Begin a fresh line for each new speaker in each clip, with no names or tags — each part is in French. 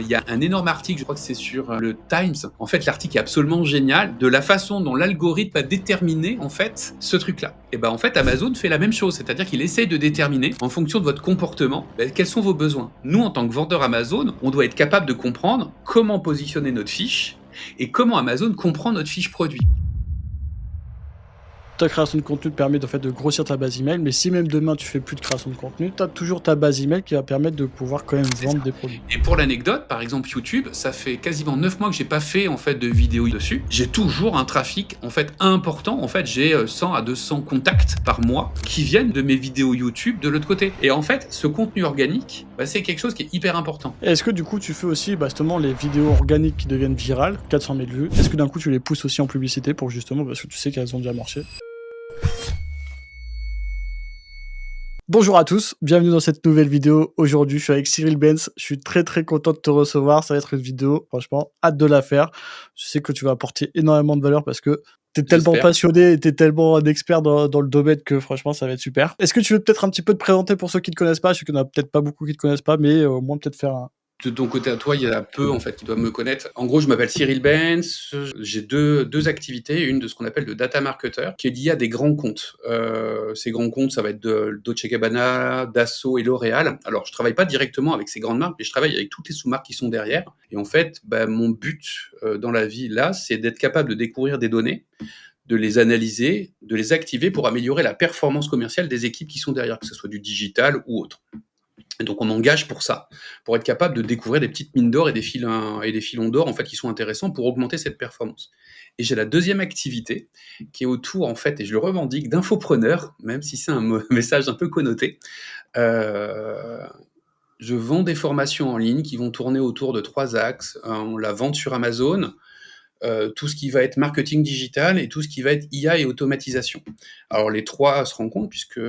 Il y a un énorme article, je crois que c'est sur le Times. En fait, l'article est absolument génial de la façon dont l'algorithme a déterminé en fait ce truc-là. Et ben en fait, Amazon fait la même chose, c'est-à-dire qu'il essaye de déterminer en fonction de votre comportement quels sont vos besoins. Nous, en tant que vendeur Amazon, on doit être capable de comprendre comment positionner notre fiche et comment Amazon comprend notre fiche produit.
Ta création de contenu te permet en fait de grossir ta base email, mais si même demain tu fais plus de création de contenu, tu as toujours ta base email qui va permettre de pouvoir quand même
C'est
vendre
ça.
des produits.
Et pour l'anecdote, par exemple YouTube, ça fait quasiment 9 mois que j'ai pas fait en fait de vidéo dessus. J'ai toujours un trafic en fait important. En fait, j'ai 100 à 200 contacts par mois qui viennent de mes vidéos YouTube de l'autre côté. Et en fait, ce contenu organique, c'est quelque chose qui est hyper important.
Et est-ce que du coup tu fais aussi justement les vidéos organiques qui deviennent virales, 400 000 vues, est-ce que d'un coup tu les pousses aussi en publicité pour justement, parce que tu sais qu'elles ont déjà marché? Bonjour à tous, bienvenue dans cette nouvelle vidéo. Aujourd'hui, je suis avec Cyril Benz. Je suis très très content de te recevoir. Ça va être une vidéo, franchement, hâte de la faire. Je sais que tu vas apporter énormément de valeur parce que t'es tellement
J'espère.
passionné et t'es tellement un expert dans le domaine que franchement, ça va être super. Est-ce que tu veux peut-être un petit peu te présenter pour ceux qui te connaissent pas? Je sais qu'il y en a peut-être pas beaucoup qui te connaissent pas, mais au moins peut-être faire un...
De ton côté à toi, il y en a peu en fait qui doivent me connaître. En gros, je m'appelle Cyril Benz, j'ai deux activités, une de ce qu'on appelle le data marketer, qui est liée à des grands comptes. Ces grands comptes, ça va être de Dolce Gabbana, Dassault et L'Oréal. Alors, je travaille pas directement avec ces grandes marques, mais je travaille avec toutes les sous-marques qui sont derrière. Et en fait, mon but dans la vie là, c'est d'être capable de découvrir des données, de les analyser, de les activer pour améliorer la performance commerciale des équipes qui sont derrière, que ce soit du digital ou autre. Et donc on m'engage pour ça, pour être capable de découvrir des petites mines d'or et des filons d'or en fait qui sont intéressants pour augmenter cette performance. Et j'ai la deuxième activité qui est autour en fait, et je le revendique, d'infopreneur, même si c'est un message un peu connoté. Euh, je vends des formations en ligne qui vont tourner autour de 3 axes. La vente sur Amazon, tout ce qui va être marketing digital et tout ce qui va être IA et automatisation. Alors les trois se rencontrent puisque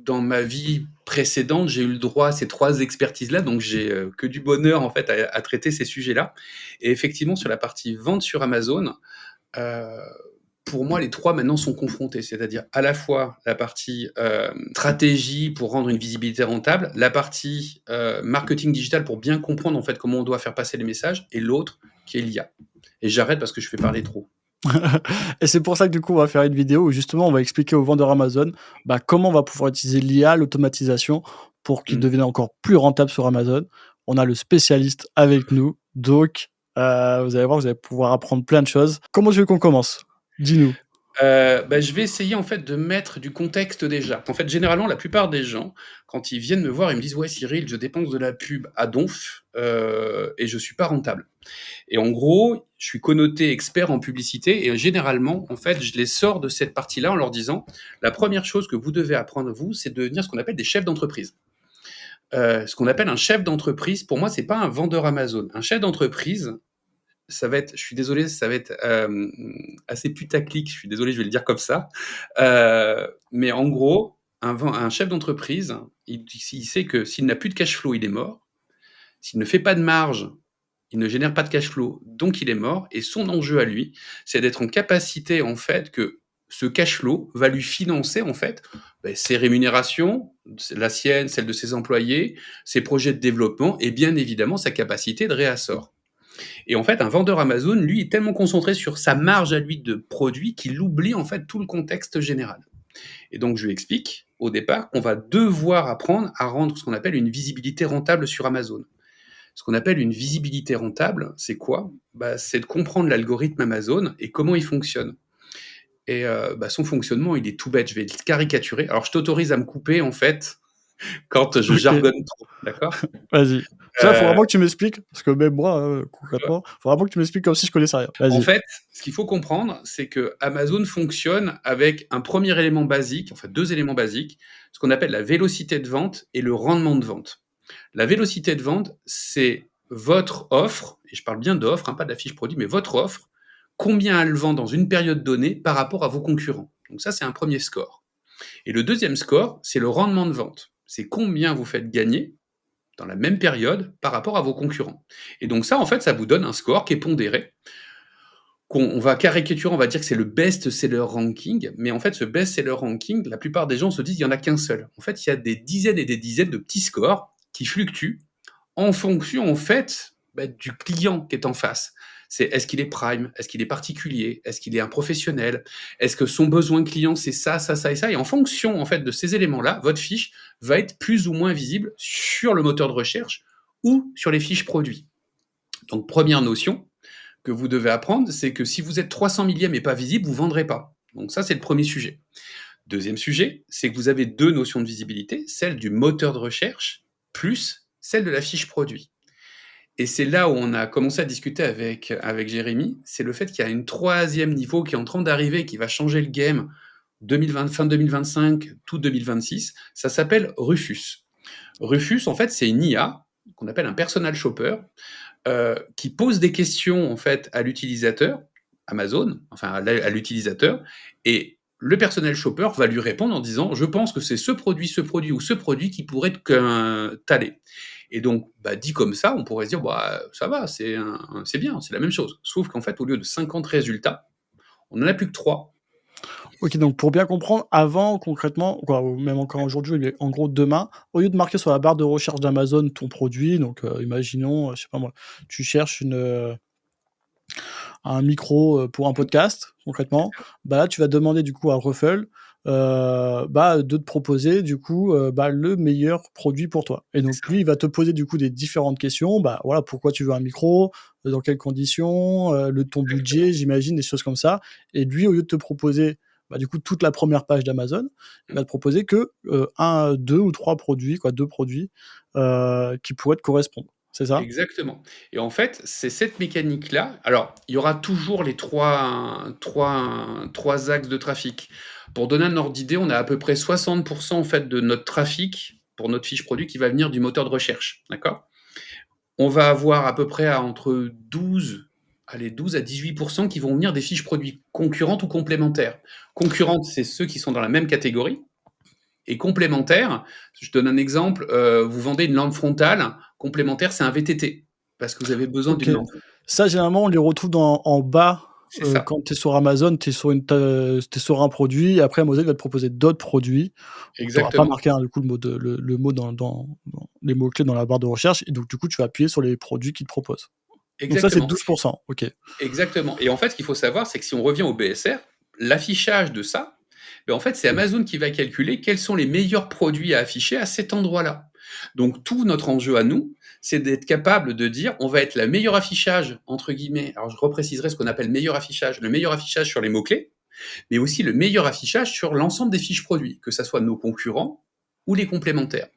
dans ma vie précédente, j'ai eu le droit à ces 3 expertises-là, donc j'ai que du bonheur en fait à traiter ces sujets-là. Et effectivement, sur la partie vente sur Amazon, euh, pour moi, les 3 maintenant sont confrontés, c'est-à-dire à la fois la partie stratégie pour rendre une visibilité rentable, la partie marketing digital pour bien comprendre en fait comment on doit faire passer les messages, et l'autre qui est l'IA. Et j'arrête parce que je fais parler trop.
Et c'est pour ça que du coup, on va faire une vidéo où justement, on va expliquer aux vendeurs Amazon comment on va pouvoir utiliser l'IA, l'automatisation, pour qu'ils
Mm.
deviennent encore plus rentables sur Amazon. On a le spécialiste avec nous, donc vous allez voir, vous allez pouvoir apprendre plein de choses. Comment tu veux qu'on commence? Dis-nous.
Je vais essayer en fait de mettre du contexte déjà. En fait, généralement, la plupart des gens, quand ils viennent me voir, ils me disent ouais Cyril, je dépense de la pub à donf et je suis pas rentable. Et en gros, je suis connoté expert en publicité et généralement, en fait, je les sors de cette partie-là en leur disant la première chose que vous devez apprendre vous, c'est de devenir ce qu'on appelle des chefs d'entreprise. Ce qu'on appelle un chef d'entreprise, pour moi, c'est pas un vendeur Amazon. Un chef d'entreprise, ça va être, je suis désolé, ça va être assez putaclic, je suis désolé, je vais le dire comme ça. Mais en gros, un chef d'entreprise, il sait que s'il n'a plus de cash flow, il est mort. S'il ne fait pas de marge, il ne génère pas de cash flow, donc il est mort. Et son enjeu à lui, c'est d'être en capacité, en fait, que ce cash flow va lui financer, en fait, ses rémunérations, la sienne, celle de ses employés, ses projets de développement et bien évidemment sa capacité de réassort. Et en fait, un vendeur Amazon, lui, est tellement concentré sur sa marge à lui de produit qu'il oublie en fait tout le contexte général. Et donc, je lui explique au départ qu'on va devoir apprendre à rendre ce qu'on appelle une visibilité rentable sur Amazon. Ce qu'on appelle une visibilité rentable, c'est quoi? C'est de comprendre l'algorithme Amazon et comment il fonctionne. Et son fonctionnement, il est tout bête. Je vais le caricaturer. Alors, je t'autorise à me couper, en fait, quand je
Ok,
jargonne trop. D'accord?
vas-y. Ça, il faut
Euh,
vraiment que tu m'expliques, parce que même moi, concrètement, il faut vraiment que tu m'expliques comme si je connaissais rien.
En
Vas-y.
fait, ce qu'il faut comprendre, c'est que Amazon fonctionne avec un premier élément basique, enfin 2 éléments basiques, ce qu'on appelle la vélocité de vente et le rendement de vente. La vélocité de vente, c'est votre offre, et je parle bien d'offre, pas de la fiche produit, mais votre offre, combien elle vend dans une période donnée par rapport à vos concurrents. Donc ça, c'est un premier score. Et le deuxième score, c'est le rendement de vente. C'est combien vous faites gagner dans la même période par rapport à vos concurrents. Et donc ça, en fait, ça vous donne un score qui est pondéré, qu'on va caricaturer, on va dire que c'est le best-seller ranking, mais en fait, ce best-seller ranking, la plupart des gens se disent qu'il n'y en a qu'un seul. En fait, il y a des dizaines et des dizaines de petits scores qui fluctuent en fonction, en fait, du client qui est en face. C'est est-ce qu'il est prime? Est-ce qu'il est particulier? Est-ce qu'il est un professionnel? Est-ce que son besoin client, c'est ça, ça, ça et ça? Et en fonction, en fait, de ces éléments-là, votre fiche va être plus ou moins visible sur le moteur de recherche ou sur les fiches produits. Donc, première notion que vous devez apprendre, c'est que si vous êtes 300 millième et pas visible, vous ne vendrez pas. Donc ça, c'est le premier sujet. Deuxième sujet, c'est que vous avez deux notions de visibilité, celle du moteur de recherche plus celle de la fiche produit. Et c'est là où on a commencé à discuter avec Jérémy, c'est le fait qu'il y a une troisième niveau qui est en train d'arriver, qui va changer le game 2020, fin 2025, tout 2026. Ça s'appelle Rufus. Rufus, en fait, c'est une IA qu'on appelle un personal shopper qui pose des questions en fait à l'utilisateur, Amazon, enfin à l'utilisateur, et le personnel shopper va lui répondre en disant je pense que c'est ce produit ou ce produit qui pourrait t'aller. Et donc, dit comme ça, on pourrait se dire ça va, c'est bien, c'est la même chose. Sauf qu'en fait, au lieu de 50 résultats, on n'en a plus que 3.
OK, donc pour bien comprendre, avant concrètement, quoi, ou même encore aujourd'hui, mais en gros demain, au lieu de marquer sur la barre de recherche d'Amazon ton produit, donc imaginons, je sais pas moi, tu cherches un micro, pour un podcast concrètement, là tu vas demander du coup à Ruffle, de te proposer du coup, le meilleur produit pour toi et donc lui, il va te poser du coup des différentes questions, voilà, pourquoi tu veux un micro? Dans quelles conditions? Ton budget, j'imagine, des choses comme ça et lui, au lieu de te proposer, du coup, toute la première page d'Amazon, il va te proposer que, 1, 2 ou 3 produits, quoi, 2 produits, qui pourraient te correspondre. C'est ça?
Exactement. Et en fait, c'est cette mécanique-là. Alors, il y aura toujours les trois axes de trafic. Pour donner un ordre d'idée, on a à peu près 60% en fait de notre trafic pour notre fiche produit qui va venir du moteur de recherche. D'accord? On va avoir à peu près entre 12 à 18% qui vont venir des fiches produits concurrentes ou complémentaires. Concurrentes, c'est ceux qui sont dans la même catégorie. Et complémentaire, je donne un exemple, vous vendez une lampe frontale, complémentaire, c'est un VTT, parce que vous avez besoin
OK.
d'une lampe.
Ça, généralement, on les retrouve en bas,
C'est ça,
quand tu es sur Amazon, tu es sur tu sur un produit et après Amazon va te proposer d'autres produits. Tu auras pas
exactement,
marqué, hein, du coup, le mot dans les mots-clés dans la barre de recherche et donc du coup, tu vas appuyer sur les produits qu'il te propose. Donc ça, c'est
exactement,
12. OK.
exactement. Et en fait, ce qu'il faut savoir, c'est que si on revient au BSR, l'affichage de ça, en fait, c'est Amazon qui va calculer quels sont les meilleurs produits à afficher à cet endroit-là. Donc tout notre enjeu à nous, c'est d'être capable de dire: «On va être la meilleure affichage» entre guillemets, alors je repréciserai ce qu'on appelle meilleur affichage, le meilleur affichage sur les mots-clés, mais aussi le meilleur affichage sur l'ensemble des fiches produits, que ça soit nos concurrents ou les complémentaires.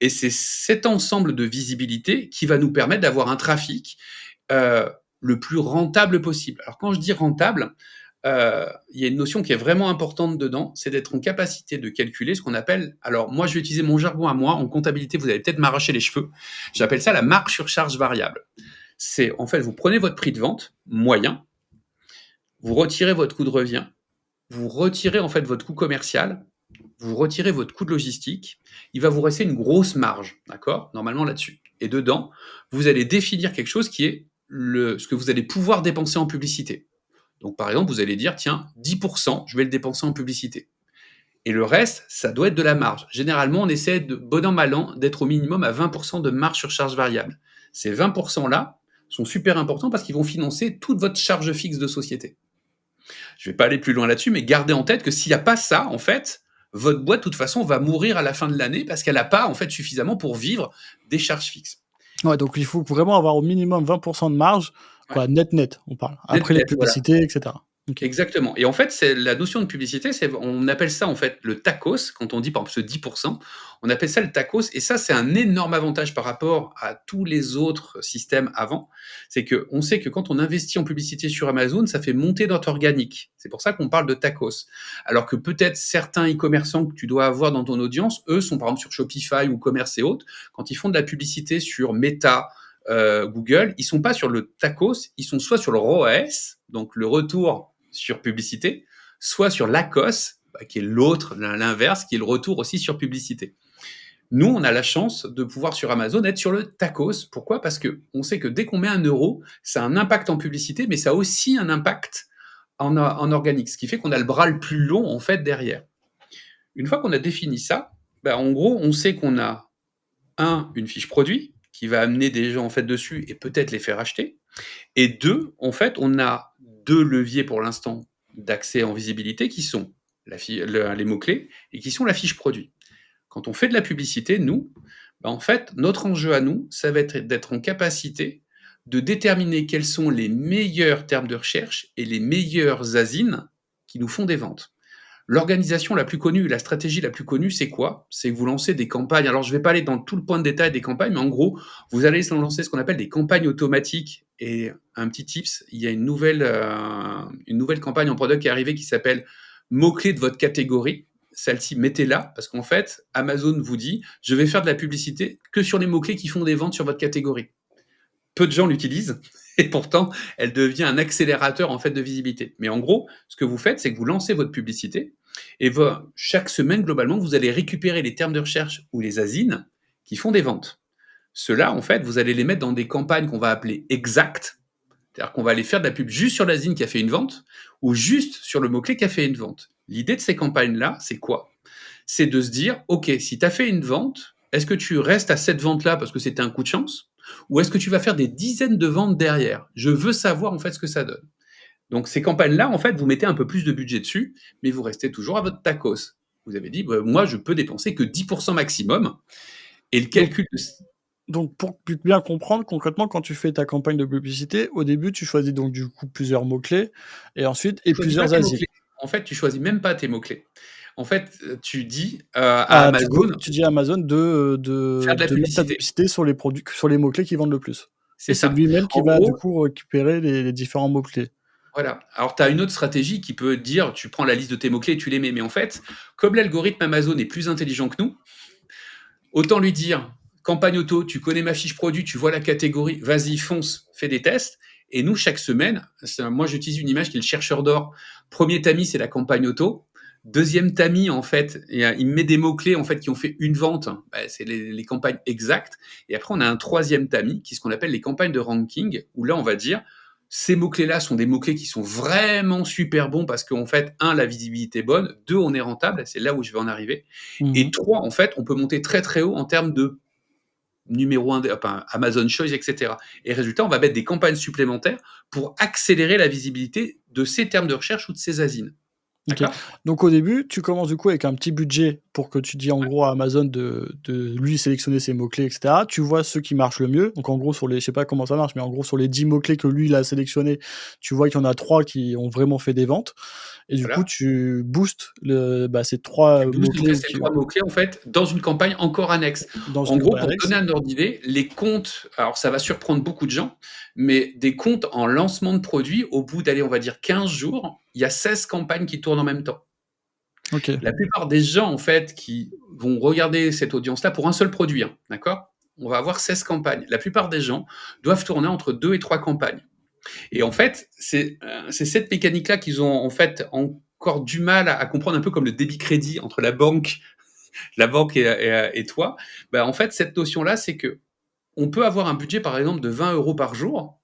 Et c'est cet ensemble de visibilité qui va nous permettre d'avoir un trafic le plus rentable possible. Alors quand je dis rentable, il y a une notion qui est vraiment importante dedans, c'est d'être en capacité de calculer ce qu'on appelle, alors moi je vais utiliser mon jargon à moi, en comptabilité vous allez peut-être m'arracher les cheveux, j'appelle ça la marge sur charge variable. C'est en fait, vous prenez votre prix de vente moyen, vous retirez votre coût de revient, vous retirez en fait votre coût commercial, vous retirez votre coût de logistique, il va vous rester une grosse marge, d'accord, normalement là-dessus. Et dedans, vous allez définir quelque chose qui est ce que vous allez pouvoir dépenser en publicité. Donc par exemple, vous allez dire, tiens, 10%, je vais le dépenser en publicité. Et le reste, ça doit être de la marge. Généralement, on essaie de bon an mal an d'être au minimum à 20% de marge sur charge variable. Ces 20%-là sont super importants parce qu'ils vont financer toute votre charge fixe de société. Je ne vais pas aller plus loin là-dessus, mais gardez en tête que s'il n'y a pas ça, en fait, votre boîte, de toute façon, va mourir à la fin de l'année parce qu'elle n'a pas, en fait, suffisamment pour vivre des charges fixes.
Ouais, donc il faut vraiment avoir au minimum 20 de marge,
Ouais.
quoi, net, on parle.
Net,
Après les
net, voilà.
publicités et cetera. OK.
Exactement. Et en fait, c'est la notion de publicité, on appelle ça en fait le tacos. Quand on dit par exemple ce 10%, on appelle ça le tacos. Et ça, c'est un énorme avantage par rapport à tous les autres systèmes avant. C'est que on sait que quand on investit en publicité sur Amazon, ça fait monter notre organique. C'est pour ça qu'on parle de tacos. Alors que peut-être certains e-commerçants que tu dois avoir dans ton audience, eux sont par exemple sur Shopify ou Commerce et autres. Quand ils font de la publicité sur Meta, Google, ils sont pas sur le tacos, ils sont soit sur le ROAS, donc le retour sur publicité, soit sur l'ACOS, qui est l'autre, l'inverse, qui est le retour aussi sur publicité. Nous, on a la chance de pouvoir sur Amazon être sur le tacos. Pourquoi? Parce que on sait que dès qu'on met 1 €, ça a un impact en publicité, mais ça a aussi un impact en organique, ce qui fait qu'on a le bras le plus long en fait derrière. Une fois qu'on a défini ça, en gros, on sait qu'on a une fiche produit qui va amener des gens en fait dessus et peut-être les faire acheter. Et deux, en fait, on a deux leviers pour l'instant d'accès en visibilité qui sont les mots-clés et qui sont la fiche produit. Quand on fait de la publicité, nous, bah, en fait, notre enjeu à nous, ça va être d'être en capacité de déterminer quels sont les meilleurs termes de recherche et les meilleures asines qui nous font des ventes. L'organisation la plus connue, la stratégie la plus connue, c'est quoi? C'est que vous lancez des campagnes. Alors, je ne vais pas aller dans tout le point de détail des campagnes, mais en gros, vous allez lancer ce qu'on appelle des campagnes automatiques. Et un petit tips, il y a une nouvelle campagne en product qui est arrivée qui s'appelle mots-clés de votre catégorie. Celle-ci, mettez-la, parce qu'en fait, Amazon vous dit, je vais faire de la publicité que sur les mots-clés qui font des ventes sur votre catégorie. Peu de gens l'utilisent, et pourtant, elle devient un accélérateur en fait de visibilité. Mais en gros, ce que vous faites, c'est que vous lancez votre publicité, et chaque semaine, globalement, vous allez récupérer les termes de recherche ou les asines qui font des ventes. Ceux-là, en fait, vous allez les mettre dans des campagnes qu'on va appeler exactes, c'est-à-dire qu'on va aller faire de la pub juste sur l'asine qui a fait une vente, ou juste sur le mot-clé qui a fait une vente. L'idée de ces campagnes-là, c'est quoi? C'est de se dire, OK, si tu as fait une vente, est-ce que tu restes à cette vente-là parce que c'était un coup de chance? Ou est-ce que tu vas faire des dizaines de ventes derrière? Je veux savoir en fait ce que ça donne. Donc ces campagnes-là, en fait, vous mettez un peu plus de budget dessus, mais vous restez toujours à votre tacos. Vous avez dit, bah, moi, je peux dépenser que 10% maximum. Et le
Donc,
calcul
donc, pour bien comprendre, concrètement, quand tu fais ta campagne de publicité, au début, tu choisis donc du coup plusieurs mots-clés et ensuite
tu choisis pas
plusieurs
tes
asines.
mots-clés. En fait, tu choisis même pas tes mots-clés. En fait, tu dis à
Ah,
Amazon,
tu dis à Amazon
faire de la
de mettre ta
publicité.
publicité sur les produits, sur les mots-clés qui vendent le plus.
C'est
Et c'est
ça.
lui-même qui
En
va du
gros,
coup récupérer les différents mots-clés.
voilà. Alors, tu as une autre stratégie qui peut dire, tu prends la liste de tes mots-clés et tu les mets. Mais en fait, comme l'algorithme Amazon est plus intelligent que nous, autant lui dire, campagne auto, tu connais ma fiche produit, tu vois la catégorie, vas-y, fonce, fais des tests. Et nous, chaque semaine, moi, j'utilise une image qui est le chercheur d'or. Premier tamis, c'est la campagne auto. Deuxième tamis, en fait, il met des mots-clés en fait, qui ont fait une vente. Bah, c'est les campagnes exactes. Et après, on a un troisième tamis, qui est ce qu'on appelle les campagnes de ranking, où là, on va dire, ces mots-clés-là sont des mots-clés qui sont vraiment super bons parce qu'en fait, un, la visibilité est bonne. Deux, on est rentable. C'est là où je vais en arriver. Et
Mmh.
trois, en fait, on peut monter très très haut en termes de numéro 1, enfin, Amazon Choice, etc. Et résultat, on va mettre des campagnes supplémentaires pour accélérer la visibilité de ces termes de recherche ou de ces asines.
OK.
D'accord?
Donc au début, tu commences du coup avec un petit budget pour que tu dis en
Ouais.
gros à Amazon de lui sélectionner ses mots-clés et cetera. Tu vois ceux qui marchent le mieux. Donc en gros sur les, je sais pas comment ça marche, mais en gros sur les 10 mots-clés que lui il a sélectionnés, tu vois qu'il y en a 3 qui ont vraiment fait des ventes et du coup
Voilà.
tu boostes ces 3
Tu boostes en
mots-clés
fait
ou
ces
qui
3 mots-clés en fait dans une campagne encore annexe.
dans
En
une
gros,
campagne
pour te
annexe.
donner un ordre d'idée, les comptes, alors ça va surprendre beaucoup de gens, mais des comptes en lancement de produits, au bout d'aller, on va dire 15 jours, il y a 16 campagnes qui tournent en même temps.
OK.
La plupart des gens, en fait, qui vont regarder cette audience-là pour un seul produit, hein, d'accord? On va avoir 16 campagnes. La plupart des gens doivent tourner entre 2 et 3 campagnes. Et en fait, c'est cette mécanique-là qu'ils ont en fait encore du mal à comprendre, un peu comme le débit-crédit entre la banque et toi. Bah, en fait, cette notion-là, c'est que on peut avoir un budget, par exemple, de 20 euros par jour.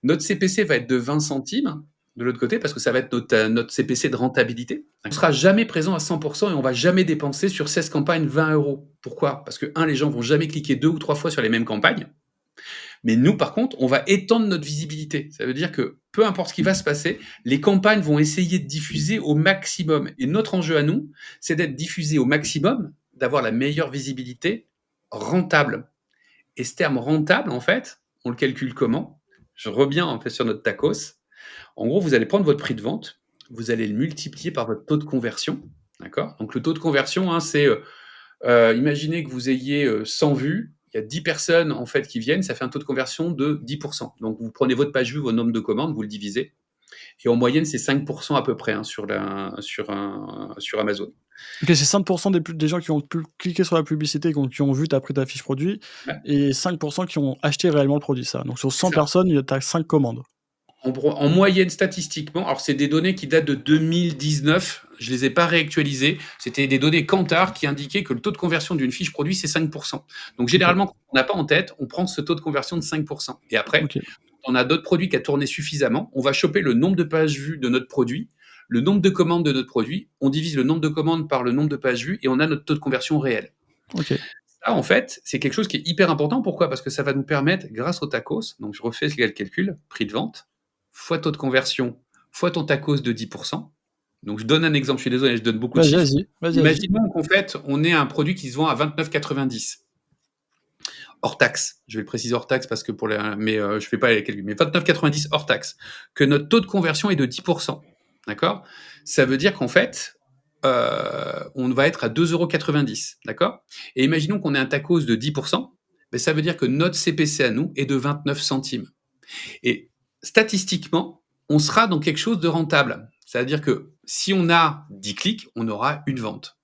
Notre CPC va être de 20 centimes de l'autre côté, parce que ça va être notre CPC de rentabilité. On ne sera jamais présent à 100% et on va jamais dépenser sur 16 campagnes 20 euros. Pourquoi? Parce que, un, les gens vont jamais cliquer 2 ou 3 fois sur les mêmes campagnes. Mais nous, par contre, on va étendre notre visibilité. Ça veut dire que peu importe ce qui va se passer, les campagnes vont essayer de diffuser au maximum. Et notre enjeu à nous, c'est d'être diffusé au maximum, d'avoir la meilleure visibilité rentable. Et ce terme rentable, en fait, on le calcule comment? Je reviens en fait sur notre tacos. En gros, vous allez prendre votre prix de vente, vous allez le multiplier par votre taux de conversion. D'accord? Donc le taux de conversion, hein, c'est imaginez que vous ayez 100 vues, il y a 10 personnes en fait qui viennent, ça fait un taux de conversion de 10%. Donc vous prenez votre page vue, votre nombre de commandes, vous le divisez. Et en moyenne, c'est 5% à peu près hein, sur Amazon.
OK, c'est 5 des gens qui ont cliqué sur la publicité, qui ont vu tu as pris ta fiche produit
Ouais,
et 5 qui ont acheté réellement le produit, ça. Donc sur
c'est
100
ça.
personnes, tu as 5 commandes.
En moyenne, statistiquement, alors c'est des données qui datent de 2019, je ne les ai pas réactualisées, c'était des données Kantar qui indiquaient que le taux de conversion d'une fiche produit, c'est 5%. Donc
OK,
généralement, quand on n'a pas en tête, on prend ce taux de conversion de 5%. Et après,
OK,
on a d'autres produits qui a tourné suffisamment, on va choper le nombre de pages vues de notre produit, le nombre de commandes de notre produit, on divise le nombre de commandes par le nombre de pages vues et on a notre taux de conversion réel.
OK.
Ça, en fait, c'est quelque chose qui est hyper important. Pourquoi? Parce que ça va nous permettre, grâce au tacos, donc je refais le calcul, prix de vente, fois taux de conversion, fois ton tacos de 10. Donc je donne un exemple, je suis désolé, je donne beaucoup de
Vas-y,
chiffres.
vas-y, vas-y, vas-y.
Imaginons qu'en fait, on ait un produit qui se vend à 29,90 hors taxe. Je vais le préciser hors taxe parce que je fais pas les calculs, mais 29,90 hors taxe. Que notre taux de conversion est de 10%. D'accord? Ça veut dire qu'en fait, on va être à 2,90 €. D'accord? Et imaginons qu'on ait un tacos de 10%, mais ça veut dire que notre CPC à nous est de 29 centimes. Et statistiquement, on sera dans quelque chose de rentable. C'est-à-dire que si on a 10 clics, on aura une vente.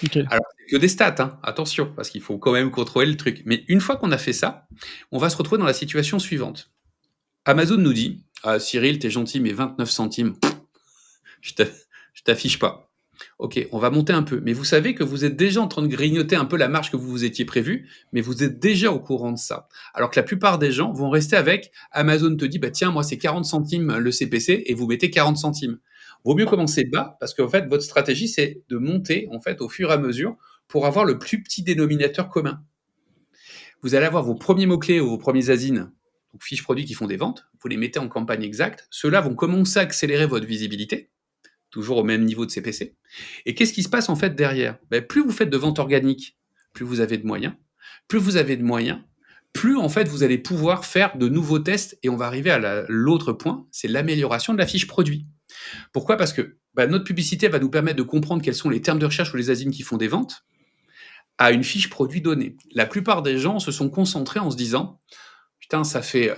Ok.
Alors, c'est que des stats, hein, attention, parce qu'il faut quand même contrôler le truc. Mais une fois qu'on a fait ça, on va se retrouver dans la situation suivante. Amazon nous dit, ah, Cyril, t'es gentil, mais 29 centimes, je t'affiche pas. Ok, on va monter un peu. Mais vous savez que vous êtes déjà en train de grignoter un peu la marge que vous vous étiez prévu, mais vous êtes déjà au courant de ça. Alors que la plupart des gens vont rester avec Amazon te dit, bah tiens, moi c'est 40 centimes le CPC et vous mettez 40 centimes. Vaut mieux commencer bas parce qu'en fait, votre stratégie, c'est de monter en fait au fur et à mesure pour avoir le plus petit dénominateur commun. Vous allez avoir vos premiers mots-clés ou vos premiers asines, donc fiches produits qui font des ventes, vous les mettez en campagne exacte. Ceux-là vont commencer à accélérer votre visibilité toujours au même niveau de CPC. Et qu'est-ce qui se passe en fait derrière? Plus vous faites de ventes organiques, plus vous avez de moyens. Plus vous avez de moyens, plus en fait vous allez pouvoir faire de nouveaux tests. Et on va arriver à l'autre point, c'est l'amélioration de la fiche produit. Pourquoi? Parce que notre publicité va nous permettre de comprendre quels sont les termes de recherche ou les asines qui font des ventes à une fiche produit donnée. La plupart des gens se sont concentrés en se disant putain, ça fait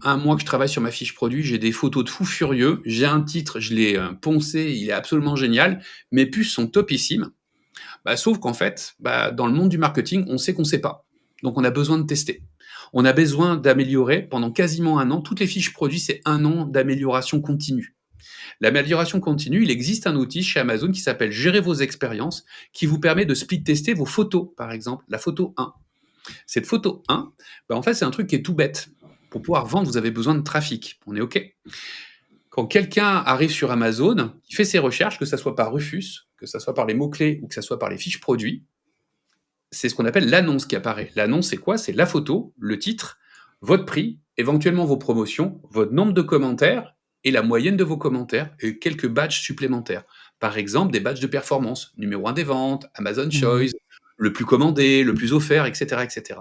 un mois que je travaille sur ma fiche produit, j'ai des photos de fous furieux, j'ai un titre, je l'ai poncé, il est absolument génial, mes puces sont topissimes. Sauf qu'en fait, dans le monde du marketing, on sait qu'on ne sait pas. Donc on a besoin de tester. On a besoin d'améliorer pendant quasiment un an. Toutes les fiches produits, c'est un an d'amélioration continue. L'amélioration continue, il existe un outil chez Amazon qui s'appelle Gérer vos expériences, qui vous permet de split tester vos photos, par exemple, la photo 1. Cette photo 1, en fait, c'est un truc qui est tout bête. Pour pouvoir vendre, vous avez besoin de trafic. On est OK. Quand quelqu'un arrive sur Amazon, il fait ses recherches, que ce soit par Rufus, que ce soit par les mots-clés ou que ce soit par les fiches produits, c'est ce qu'on appelle l'annonce qui apparaît. L'annonce, c'est quoi? C'est la photo, le titre, votre prix, éventuellement vos promotions, votre nombre de commentaires et la moyenne de vos commentaires et quelques badges supplémentaires. Par exemple, des badges de performance, numéro 1 des ventes, Amazon Choice, le plus commandé, le plus offert, etc., etc.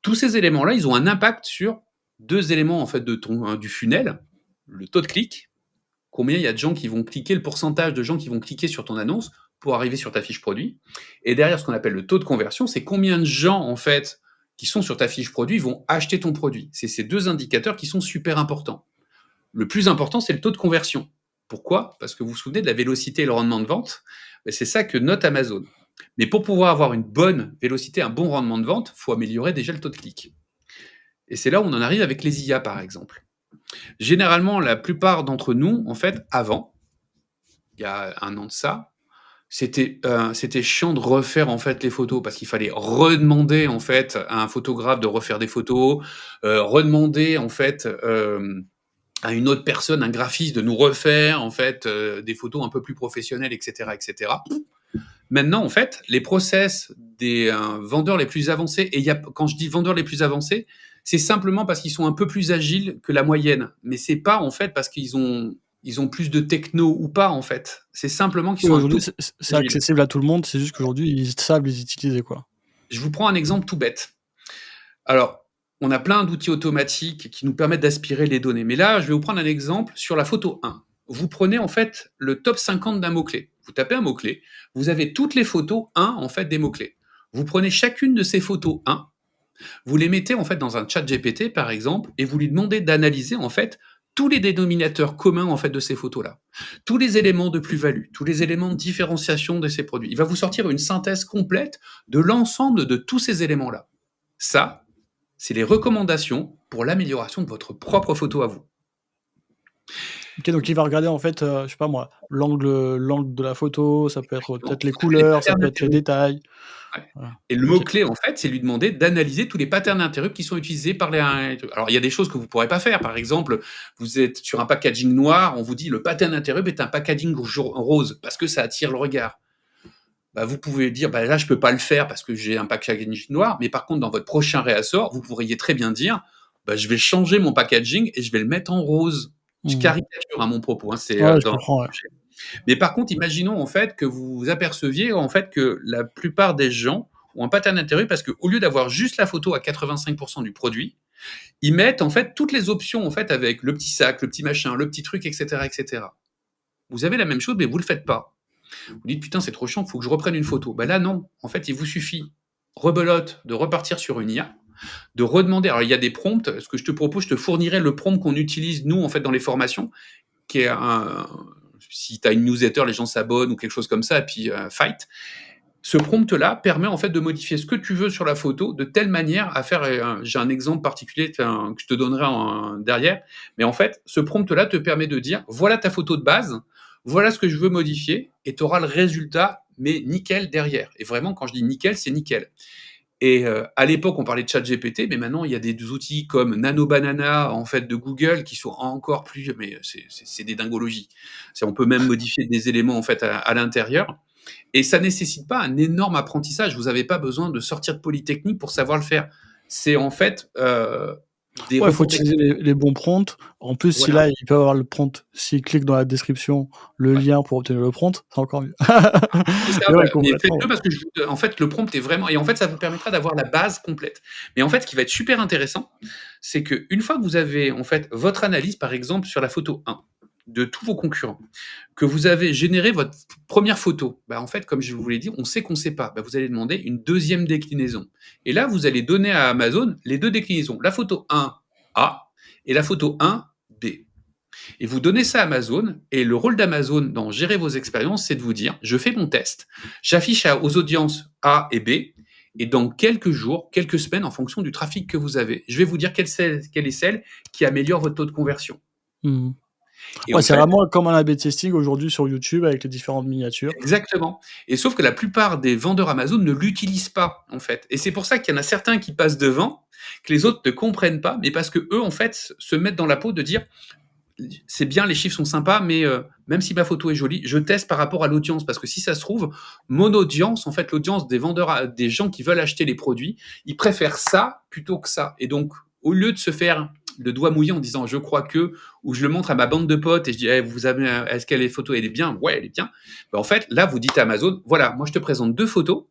Tous ces éléments-là, ils ont un impact sur deux éléments en fait du funnel, le taux de clic, combien il y a de gens qui vont cliquer, le pourcentage de gens qui vont cliquer sur ton annonce pour arriver sur ta fiche produit. Et derrière, ce qu'on appelle le taux de conversion, c'est combien de gens en fait qui sont sur ta fiche produit vont acheter ton produit. C'est ces deux indicateurs qui sont super importants. Le plus important, c'est le taux de conversion. Pourquoi? Parce que vous vous souvenez de la vélocité et le rendement de vente, c'est ça que note Amazon. Mais pour pouvoir avoir une bonne vélocité, un bon rendement de vente, il faut améliorer déjà le taux de clic. Et c'est là où on en arrive avec les IA, par exemple. Généralement, la plupart d'entre nous, en fait, avant, il y a un an de ça, c'était chiant de refaire en fait les photos parce qu'il fallait redemander en fait à un photographe de refaire des photos, redemander en fait à une autre personne, un graphiste, de nous refaire en fait des photos un peu plus professionnelles, etc., etc. Maintenant, en fait, les process des vendeurs les plus avancés, et quand je dis vendeurs les plus avancés, c'est simplement parce qu'ils sont un peu plus agiles que la moyenne. Mais c'est pas en fait parce qu'ils ont plus de techno ou pas en fait. C'est simplement qu'ils
Oui,
sont un tout
aujourd'hui,
petit
c'est
peu agiles.
accessible à tout le monde, c'est juste qu'aujourd'hui, ils savent les utiliser, quoi.
Je vous prends un exemple tout bête. Alors, on a plein d'outils automatiques qui nous permettent d'aspirer les données. Mais là, je vais vous prendre un exemple sur la photo 1. Vous prenez en fait le top 50 d'un mot-clé. Vous tapez un mot-clé, vous avez toutes les photos 1 en fait des mots-clés. Vous prenez chacune de ces photos 1, vous les mettez en fait dans un chat GPT par exemple, et vous lui demandez d'analyser en fait tous les dénominateurs communs en fait de ces photos-là, tous les éléments de plus-value, tous les éléments de différenciation de ces produits. Il va vous sortir une synthèse complète de l'ensemble de tous ces éléments-là. Ça, c'est les recommandations pour l'amélioration de votre propre photo à vous.
OK, donc il va regarder en fait, je sais pas moi, l'angle de la photo, ça peut être
Non,
peut-être les
les
couleurs, ça
patterns
peut être les
d'interrupts.
détails.
Ouais.
Voilà.
Et le
OK.
mot-clé, en fait, c'est lui demander d'analyser tous les patterns d'interrupts qui sont utilisés par les. Alors, il y a des choses que vous ne pourrez pas faire. Par exemple, vous êtes sur un packaging noir, on vous dit le pattern d'interrupt est un packaging rose parce que ça attire le regard. bah, vous pouvez dire: «Bah, là, je peux pas le faire parce que j'ai un packaging noir», mais par contre, dans votre prochain réassort, vous pourriez très bien dire: «Bah, je vais changer mon packaging et je vais le mettre en rose». Je
Mmh.
caricature, mon propos, hein, c'est,
Ouais, je
dans
comprends, ouais.
mais par contre, imaginons, en fait, que vous vous aperceviez, en fait, que la plupart des gens ont un pattern d'intérêt parce qu'au lieu d'avoir juste la photo à 85 du produit, ils mettent, en fait, toutes les options, en fait, avec le petit sac, le petit machin, le petit truc et cetera et cetera. Vous avez la même chose, mais vous le faites pas. Vous dites: «Putain, c'est trop chiant, il faut que je reprenne une photo». Bah, là, non. En fait, il vous suffit, rebelote, de repartir sur une IA, de redemander, alors il y a des prompts, ce que je te propose, je te fournirai le prompt qu'on utilise nous, en fait, dans les formations, qui est un si tu as une newsletter, les gens s'abonnent ou quelque chose comme ça et puis, fight. Ce prompt-là permet, en fait, de modifier ce que tu veux sur la photo de telle manière à faire, j'ai un exemple particulier, enfin, que je te donnerai derrière, mais en fait, ce prompt-là te permet de dire: «Voilà ta photo de base, voilà ce que je veux modifier» et tu auras le résultat, mais nickel derrière, et vraiment quand je dis nickel, c'est nickel. Et à l'époque, on parlait de ChatGPT, mais maintenant il y a des outils comme Nano Banana, en fait, de Google qui sont encore plus, mais c'est des dingologies. On peut même modifier des éléments, en fait, à l'intérieur, et ça nécessite pas un énorme apprentissage. Vous avez pas besoin de sortir de Polytechnique pour savoir le faire. C'est, en fait, des
Ouais, il faut
retours
utiliser
d'expérience.
les bons prompts. En plus, si
Voilà.
là, il peut avoir le prompt, s'il clique dans la description, le
Ouais.
lien pour obtenir le prompt, c'est encore mieux.
C'est ça,
Mais ouais,
voilà. Mais
complètement,
faites-le
ouais.
parce que en fait, le prompt est vraiment, et en fait, ça vous permettra d'avoir la base complète. Mais en fait, ce qui va être super intéressant, c'est qu'une fois que vous avez, en fait, votre analyse, par exemple, sur la photo 1 de tous vos concurrents, que vous avez généré votre première photo, bah, en fait, comme je vous l'ai dit, on sait qu'on sait pas. Bah, vous allez demander une deuxième déclinaison. Et là, vous allez donner à Amazon les 2 déclinaisons, la photo 1 A et la photo 1 B. Et vous donnez ça à Amazon, et le rôle d'Amazon dans gérer vos expériences, c'est de vous dire: je fais mon test, j'affiche aux audiences A et B, et dans quelques jours, quelques semaines, en fonction du trafic que vous avez, je vais vous dire quelle est celle qui améliore votre taux de conversion.
Mmh.
Et
Ouais,
en
c'est
fait,
vraiment comme un A/B testing aujourd'hui sur YouTube avec les différentes miniatures.
exactement. Et sauf que la plupart des vendeurs Amazon ne l'utilisent pas, en fait. Et c'est pour ça qu'il y en a certains qui passent devant, que les autres ne comprennent pas, mais parce que eux, en fait, se mettent dans la peau de dire: c'est bien, les chiffres sont sympas, mais même si ma photo est jolie, je teste par rapport à l'audience, parce que si ça se trouve, mon audience, en fait, l'audience des vendeurs, des gens qui veulent acheter les produits, ils préfèrent ça plutôt que ça. Et donc, au lieu de se faire le doigt mouillé en disant je crois que, ou je le montre à ma bande de potes et je dis eh, vous avez, est-ce qu'elle est photo, elle est bien, ouais, elle est bien. Ben, en fait, là, vous dites à Amazon, voilà, moi je te présente 2 photos,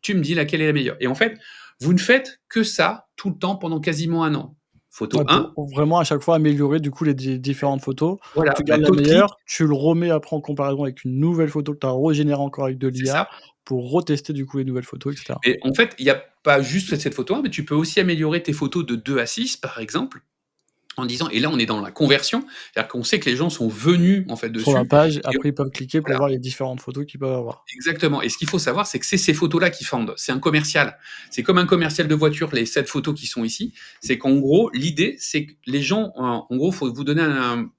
tu me dis laquelle est la meilleure. Et en fait, vous ne faites que ça tout le temps pendant quasiment un an. Photo
Ouais,
1,
pour vraiment à chaque fois améliorer du coup les différentes photos.
voilà,
Tu
bah,
gardes la
taux de clic,
meilleure, tu le remets après en comparaison avec une nouvelle photo que tu as régénérée encore avec de
c'est
l'IA
ça.
pour retester du coup les nouvelles photos et cetera.
Et en fait, il y a pas juste cette photo, mais tu peux aussi améliorer tes photos de 2 à 6, par exemple, en disant, et là, on est dans la conversion, c'est-à-dire qu'on sait que les gens sont venus, en fait,
Sur la
dessus,
page,
et
après ils peuvent cliquer pour
voilà,
voir les différentes photos qu'ils peuvent avoir.
exactement. Et ce qu'il faut savoir, c'est que c'est ces photos-là qui fendent. C'est un commercial. C'est comme un commercial de voiture, les 7 photos qui sont ici. C'est qu'en gros, l'idée, c'est que les gens, en gros, faut vous donner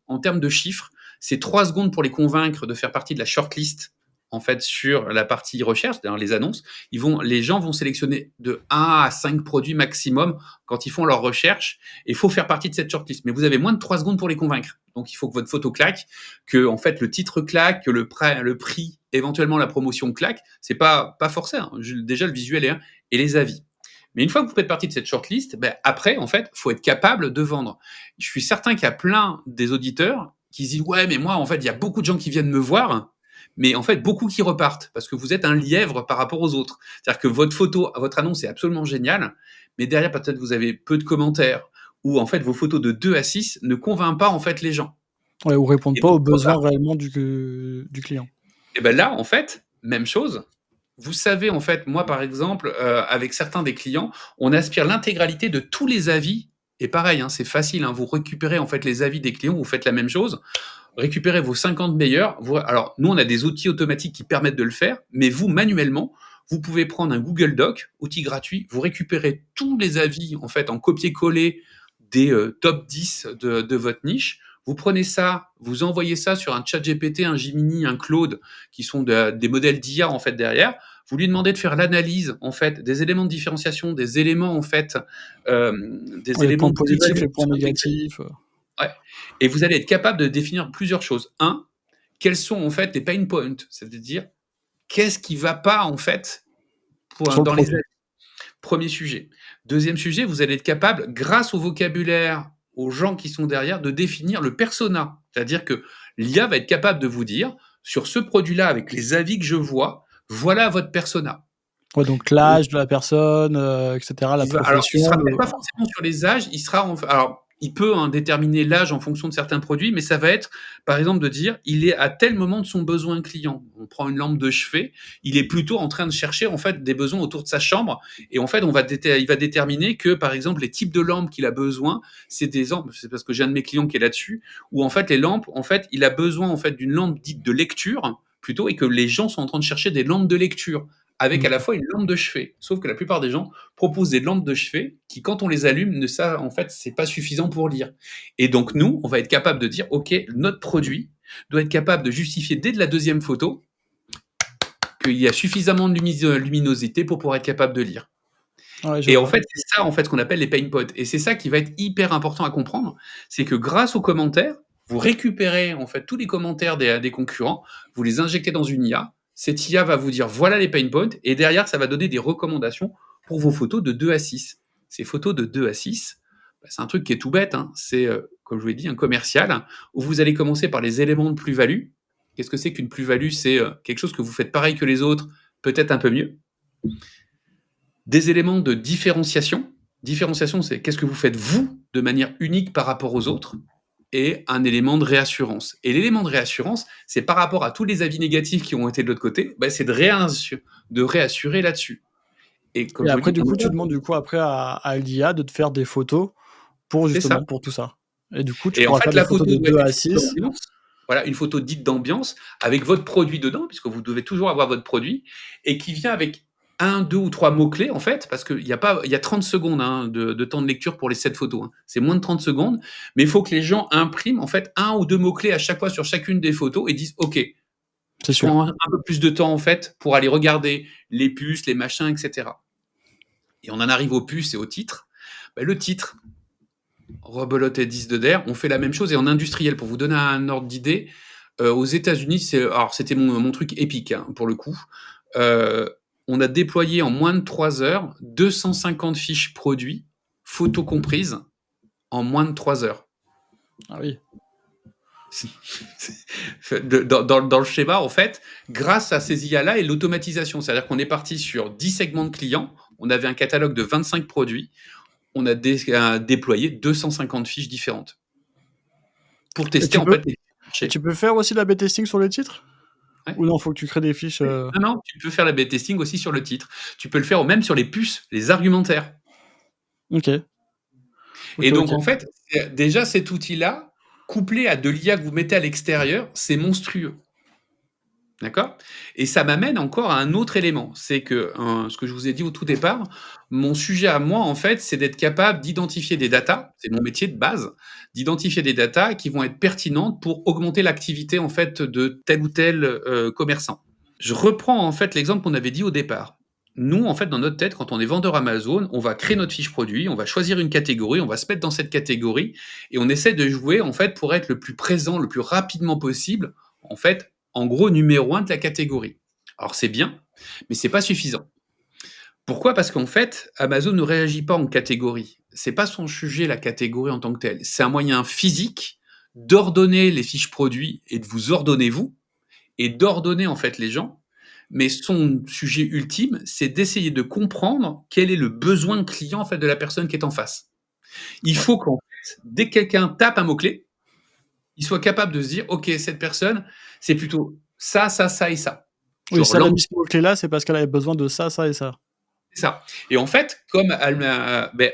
en termes de chiffres, c'est 3 secondes pour les convaincre de faire partie de la shortlist, en fait, sur la partie recherche, c'est-à-dire les annonces. Les gens vont sélectionner de 1 à 5 produits maximum quand ils font leur recherche, et il faut faire partie de cette shortlist. Mais vous avez moins de 3 secondes pour les convaincre. Donc, il faut que votre photo claque, que, en fait, le titre claque, que le prix, éventuellement la promotion claque. C'est pas forcé, hein. Déjà, le visuel est un, et les avis. Mais une fois que vous faites partie de cette shortlist, ben après, en fait, faut être capable de vendre. Je suis certain qu'il y a plein des auditeurs qui se disent ouais, mais moi, en fait, il y a beaucoup de gens qui viennent me voir, mais en fait, beaucoup qui repartent parce que vous êtes un lièvre par rapport aux autres. C'est-à-dire que votre photo, votre annonce est absolument géniale, mais derrière, peut-être vous avez peu de commentaires, ou en fait, vos photos de 2 à 6 ne convainquent pas en fait les gens.
Ouais, ou répondent
Et
pas
donc,
aux besoins réellement du client.
et ben là, en fait, même chose. Vous savez, en fait, moi, par exemple, avec certains des clients, on aspire l'intégralité de tous les avis. Et pareil, hein, c'est facile, hein, vous récupérez en fait les avis des clients, vous faites la même chose, récupérez vos 50 meilleurs. Alors, nous, on a des outils automatiques qui permettent de le faire, mais vous, manuellement, vous pouvez prendre un Google Doc, outil gratuit, vous récupérez tous les avis en fait en copier-coller des top 10 de votre niche. Vous prenez ça, vous envoyez ça sur un chat GPT, un Gemini, un Claude, qui sont des modèles d'IA en fait derrière. Vous lui demandez de faire l'analyse en fait des éléments de différenciation, des éléments en fait, des
Ouais, les
éléments
points
de
positifs,
plus-value
les
qui
points
sont intégrés.
négatifs.
Ouais. Et vous allez être capable de définir plusieurs choses. Un, quels sont en fait les pain points, c'est-à-dire qu'est-ce qui va pas, en fait,
Sur le
dans les
produit.
avis. Premier sujet. Deuxième sujet, vous allez être capable, grâce au vocabulaire, aux gens qui sont derrière, de définir le persona. C'est-à-dire que l'IA va être capable de vous dire, sur ce produit-là, avec les avis que je vois, voilà votre persona.
Ouais, donc l'âge de la personne, et cetera, la
Alors, il
profession,
sera peut-être
le
pas forcément sur les âges, il sera alors, il peut, hein, déterminer l'âge en fonction de certains produits, mais ça va être, par exemple, de dire, il est à tel moment de son besoin client. On prend une lampe de chevet, il est plutôt en train de chercher, en fait, des besoins autour de sa chambre, et en fait, il va déterminer que, par exemple, les types de lampes qu'il a besoin, c'est parce que j'ai un de mes clients qui est là-dessus, où en fait, les lampes, en fait, il a besoin, en fait, d'une lampe dite de lecture, plutôt, et que les gens sont en train de chercher des lampes de lecture, avec à la
OK.
fois une lampe de chevet. Sauf que la plupart des gens proposent des lampes de chevet qui, quand on les allume, ne savent, en fait, c'est pas suffisant pour lire. Et donc, nous, on va être capable de dire, OK, notre produit doit être capable de justifier dès la deuxième photo qu'il y a suffisamment de luminosité pour pouvoir être capable de lire.
Ouais, je
Et en
vois.
fait, c'est ça, en fait, ce qu'on appelle les pain points. Et c'est ça qui va être hyper important à comprendre. C'est que grâce aux commentaires, vous récupérez, en fait, tous les commentaires des concurrents, vous les injectez dans une IA. Cette IA va vous dire, voilà les pain points. Et derrière, ça va donner des recommandations pour vos photos de 2 à 6. Ces photos de 2 à 6, bah, c'est un truc qui est tout bête, hein. C'est, comme je vous l'ai dit, un commercial où vous allez commencer par les éléments de plus-value. Qu'est-ce que c'est qu'une plus-value? C'est quelque chose que vous faites pareil que les autres, peut-être un peu mieux. Des éléments de différenciation. Différenciation, c'est qu'est-ce que vous faites vous de manière unique par rapport aux autres, et un élément de réassurance. Et l'élément de réassurance, c'est par rapport à tous les avis négatifs qui ont été de l'autre côté, bah, c'est de réassurer là-dessus. Et comme
Et
je vous
après,
dis,
du coup, tu demandes, du coup, après à l'IA de te faire des photos pour
c'est ça.
justement, pour tout ça. Et du coup, tu
Et en
pourras faire
fait,
des
la
photos
photo
de
doit
2
être
à
une photo
6.
d'ambiance. Voilà, une photo dite d'ambiance avec votre produit dedans, puisque vous devez toujours avoir votre produit, et qui vient avec un, deux ou trois mots-clés, en fait, parce qu'il y a pas, il y a 30 secondes, hein, de temps de lecture pour les 7 photos, hein. C'est moins de 30 secondes, mais il faut que les gens impriment, en fait, un ou deux mots-clés à chaque fois sur chacune des photos et disent, OK,
C'est
je
sûr.
prends un peu plus de temps, en fait, pour aller regarder les puces, les machins, etc. Et on en arrive aux puces et au titre. Ben, le titre, rebelote et 10 de der, on fait la même chose et en industriel. Pour vous donner un ordre d'idée, aux États-Unis, alors c'était mon truc épique, hein, pour le coup. Euh, on a déployé en moins de 3 heures 250 fiches produits, photos comprises, en moins de 3 heures.
Ah oui.
Dans le schéma, en fait, grâce à ces IA-là et l'automatisation, c'est-à-dire qu'on est parti sur 10 segments de clients, on avait un catalogue de 25 produits, on a déployé 250 fiches différentes pour
Et
tester
tu
en
peux
fait les
et
marchés.
tu peux faire aussi la B testing sur le titre?
Ouais.
Ou non, faut que tu crées des fiches,
Oui. Non, non, tu peux faire la B-testing aussi sur le titre. Tu peux le faire même sur les puces, les argumentaires.
OK.
Et
OK,
donc,
OK.
en fait, déjà cet outil-là, couplé à de l'IA que vous mettez à l'extérieur, c'est monstrueux. D'accord? Et ça m'amène encore à un autre élément. C'est que, ce que je vous ai dit au tout départ, mon sujet à moi, en fait, c'est d'être capable d'identifier des datas, c'est mon métier de base, d'identifier des datas qui vont être pertinentes pour augmenter l'activité, en fait, de tel ou tel, commerçant. Je reprends en fait l'exemple qu'on avait dit au départ. Nous, en fait, dans notre tête, quand on est vendeur Amazon, on va créer notre fiche produit, on va choisir une catégorie, on va se mettre dans cette catégorie et on essaie de jouer en fait pour être le plus présent, le plus rapidement possible, en fait, en gros numéro un de la catégorie. Alors c'est bien, mais c'est pas suffisant. Pourquoi? Parce qu'en fait, Amazon ne réagit pas en catégorie. C'est pas son sujet la catégorie en tant que telle. C'est un moyen physique d'ordonner les fiches produits et de vous ordonner vous, et d'ordonner en fait les gens. Mais son sujet ultime, c'est d'essayer de comprendre quel est le besoin client en fait de la personne qui est en face. Il
Ouais.
faut qu'en fait, dès que quelqu'un tape un mot-clé, il soit capable de se dire, OK, cette personne, c'est plutôt ça, ça, ça et ça.
Oui,
Genre
si elle a
lampe,
mis ce mot-clé là, c'est parce qu'elle avait besoin de ça, ça et ça.
c'est ça. Et en fait, comme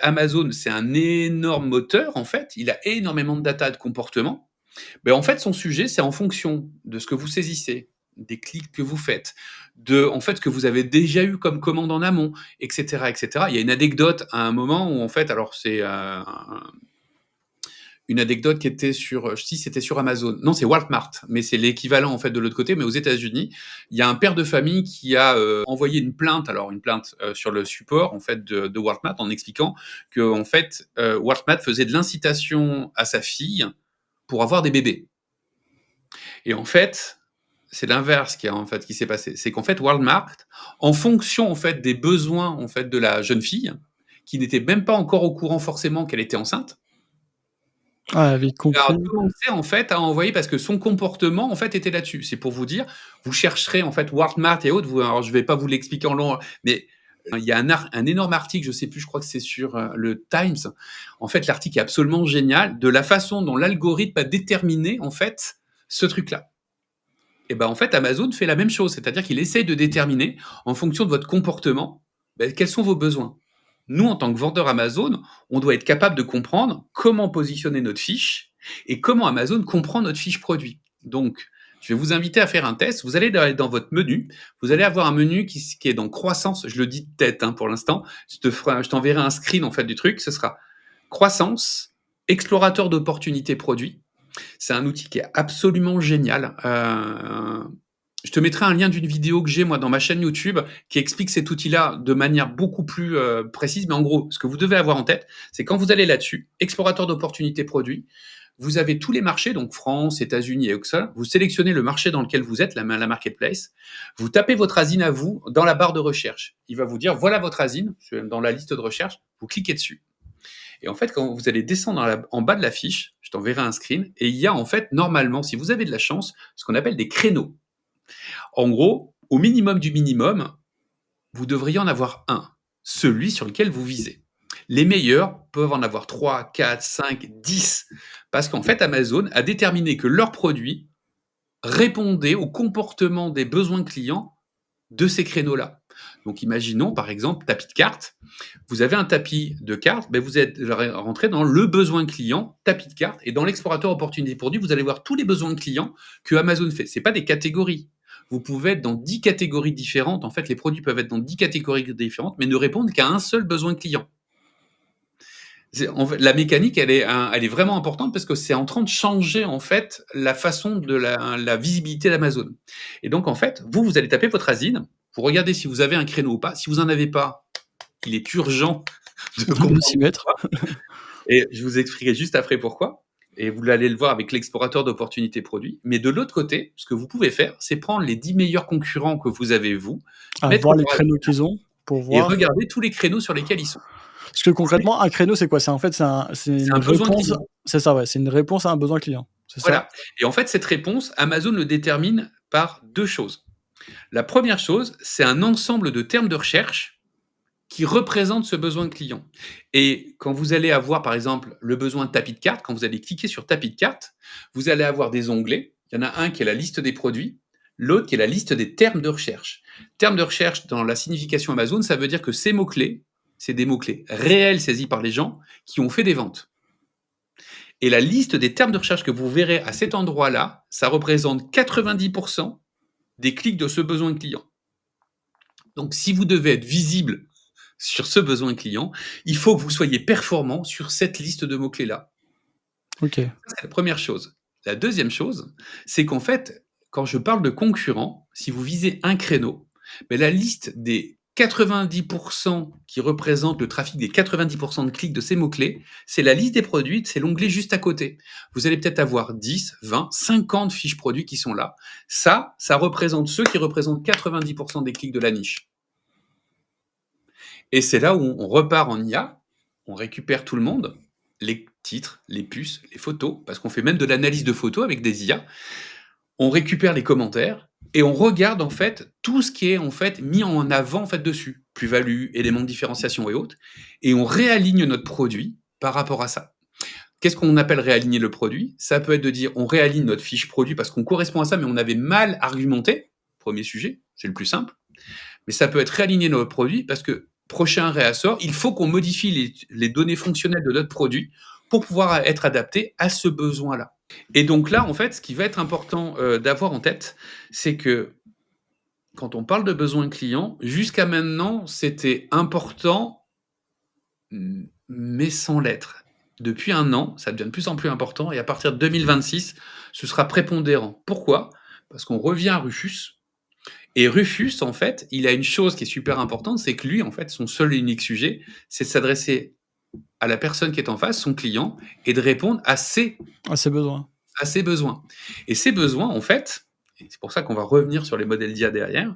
Amazon, c'est un énorme moteur, en fait, il a énormément de data de comportement. Ben, en fait, son sujet, c'est en fonction de ce que vous saisissez, des clics que vous faites, de en fait, ce que vous avez déjà eu comme commande en amont, et cetera, et cetera. Il y a une anecdote à un moment où en fait, alors c'est, une anecdote qui était sur, si c'était sur Amazon, non, c'est Walmart, mais c'est l'équivalent en fait de l'autre côté, mais aux États-Unis, il y a un père de famille qui a envoyé une plainte, alors une plainte sur le support en fait de Walmart en expliquant que en fait Walmart faisait de l'incitation à sa fille pour avoir des bébés. Et en fait, c'est l'inverse qui s'est passé. C'est qu'en fait, Walmart, en fonction en fait des besoins en fait de la jeune fille, qui n'était même pas encore au courant forcément qu'elle était enceinte,
Ah, elle avait
a
compris.
commencé en fait à envoyer parce que son comportement en fait était là-dessus. C'est pour vous dire, vous chercherez en fait Walmart et autres. Alors je vais pas vous l'expliquer en long, mais il y a un énorme article, je sais plus, je crois que c'est sur le Times. En fait, l'article est absolument génial de la façon dont l'algorithme a déterminé en fait ce truc-là. Et ben en fait, Amazon fait la même chose, c'est-à-dire qu'il essaye de déterminer, en fonction de votre comportement, quels sont vos besoins. Nous, en tant que vendeur Amazon, on doit être capable de comprendre comment positionner notre fiche et comment Amazon comprend notre fiche produit. Donc, je vais vous inviter à faire un test. Vous allez dans votre menu, vous allez avoir un menu qui est dans croissance. Je le dis de tête pour l'instant. Je t'enverrai un screen en fait du truc. Ce sera croissance, explorateur d'opportunités produits. C'est un outil qui est absolument génial. Je te mettrai un lien d'une vidéo que j'ai moi dans ma chaîne YouTube qui explique cet outil-là de manière beaucoup plus précise. Mais en gros, ce que vous devez avoir en tête, c'est quand vous allez là-dessus, explorateur d'opportunités produits, vous avez tous les marchés, donc France, États-Unis et Oxford. Vous sélectionnez le marché dans lequel vous êtes, la marketplace. Vous tapez votre ASIN à vous dans la barre de recherche. Il va vous dire voilà votre ASIN dans la liste de recherche. Vous cliquez dessus. Et en fait, quand vous allez descendre en bas de la fiche, je t'enverrai un screen, et il y a en fait, normalement, si vous avez de la chance, ce qu'on appelle des créneaux. En gros, au minimum du minimum, vous devriez en avoir un, celui sur lequel vous visez. Les meilleurs peuvent en avoir 3, 4, 5, 10, parce qu'en fait, Amazon a déterminé que leurs produits répondaient au comportement des besoins clients de ces créneaux-là. Donc imaginons par exemple tapis de cartes. Vous avez un tapis de cartes, vous êtes rentré dans le besoin client, tapis de cartes, et dans l'explorateur opportunité produit, vous allez voir tous les besoins clients que Amazon fait. C'est pas des catégories. Vous pouvez être dans 10 catégories différentes. En fait, les produits peuvent être dans 10 catégories différentes, mais ne répondre qu'à un seul besoin client. En fait, la mécanique, elle est vraiment importante parce que c'est en train de changer en fait la façon de la visibilité d'Amazon. Et donc en fait, vous allez taper votre ASIN, vous regardez si vous avez un créneau ou pas. Si vous en avez pas, il est urgent de
De s'y
comprendre
mettre.
pourquoi. Et je vous expliquerai juste après pourquoi. Et vous allez le voir avec l'explorateur d'opportunités produits. Mais de l'autre côté, ce que vous pouvez faire, c'est prendre les 10 meilleurs concurrents que vous avez, vous,
À
mettre
voir les
leur
créneaux qu'ils ont pour
et
voir.
regarder tous les créneaux sur lesquels ils sont.
Parce que concrètement, un créneau, c'est quoi? C'est en fait, c'est
C'est
une
un besoin
réponse.
client.
C'est ça, ouais, c'est une réponse à un besoin client. C'est ça?
Voilà. Et en fait, cette réponse, Amazon le détermine par deux choses. La première chose, c'est un ensemble de termes de recherche qui représentent ce besoin client. Et quand vous allez avoir, par exemple, le besoin de tapis de carte, quand vous allez cliquer sur tapis de carte, vous allez avoir des onglets. Il y en a un qui est la liste des produits, l'autre qui est la liste des termes de recherche. Termes de recherche, dans la signification Amazon, ça veut dire que ces mots-clés, c'est des mots-clés réels saisis par les gens qui ont fait des ventes. Et la liste des termes de recherche que vous verrez à cet endroit-là, ça représente 90% des clics de ce besoin client. Donc, si vous devez être visible sur ce besoin client, il faut que vous soyez performant sur cette liste de mots-clés-là.
OK.
Ça, c'est la première chose. La deuxième chose, c'est qu'en fait, quand je parle de concurrents, si vous visez un créneau, la liste des 90% qui représentent le trafic des 90% de clics de ces mots-clés, c'est la liste des produits, c'est l'onglet juste à côté. Vous allez peut-être avoir 10, 20, 50 fiches produits qui sont là. Ça représente ceux qui représentent 90% des clics de la niche. Et c'est là où on repart en IA, on récupère tout le monde, les titres, les puces, les photos, parce qu'on fait même de l'analyse de photos avec des IA. On récupère les commentaires et on regarde en fait tout ce qui est en fait mis en avant en fait dessus, plus-value, éléments de différenciation et autres, et on réaligne notre produit par rapport à ça. Qu'est-ce qu'on appelle réaligner le produit? Ça peut être de dire on réaligne notre fiche produit parce qu'on correspond à ça, mais on avait mal argumenté. Premier sujet, c'est le plus simple. Mais ça peut être réaligner notre produit parce que prochain réassort, il faut qu'on modifie les données fonctionnelles de notre produit pour pouvoir être adapté à ce besoin-là. Et donc là, en fait, ce qui va être important d'avoir en tête, c'est que quand on parle de besoin client, jusqu'à maintenant, c'était important, mais sans l'être. Depuis un an, ça devient de plus en plus important, et à partir de 2026, ce sera prépondérant. Pourquoi? Parce qu'on revient à Rufus, et Rufus, en fait, il a une chose qui est super importante, c'est que lui, en fait, son seul et unique sujet, c'est de s'adresser à la personne qui est en face, son client, et de répondre à ses
À ses besoins.
besoins. Et ces besoins, en fait, et c'est pour ça qu'on va revenir sur les modèles d'IA derrière,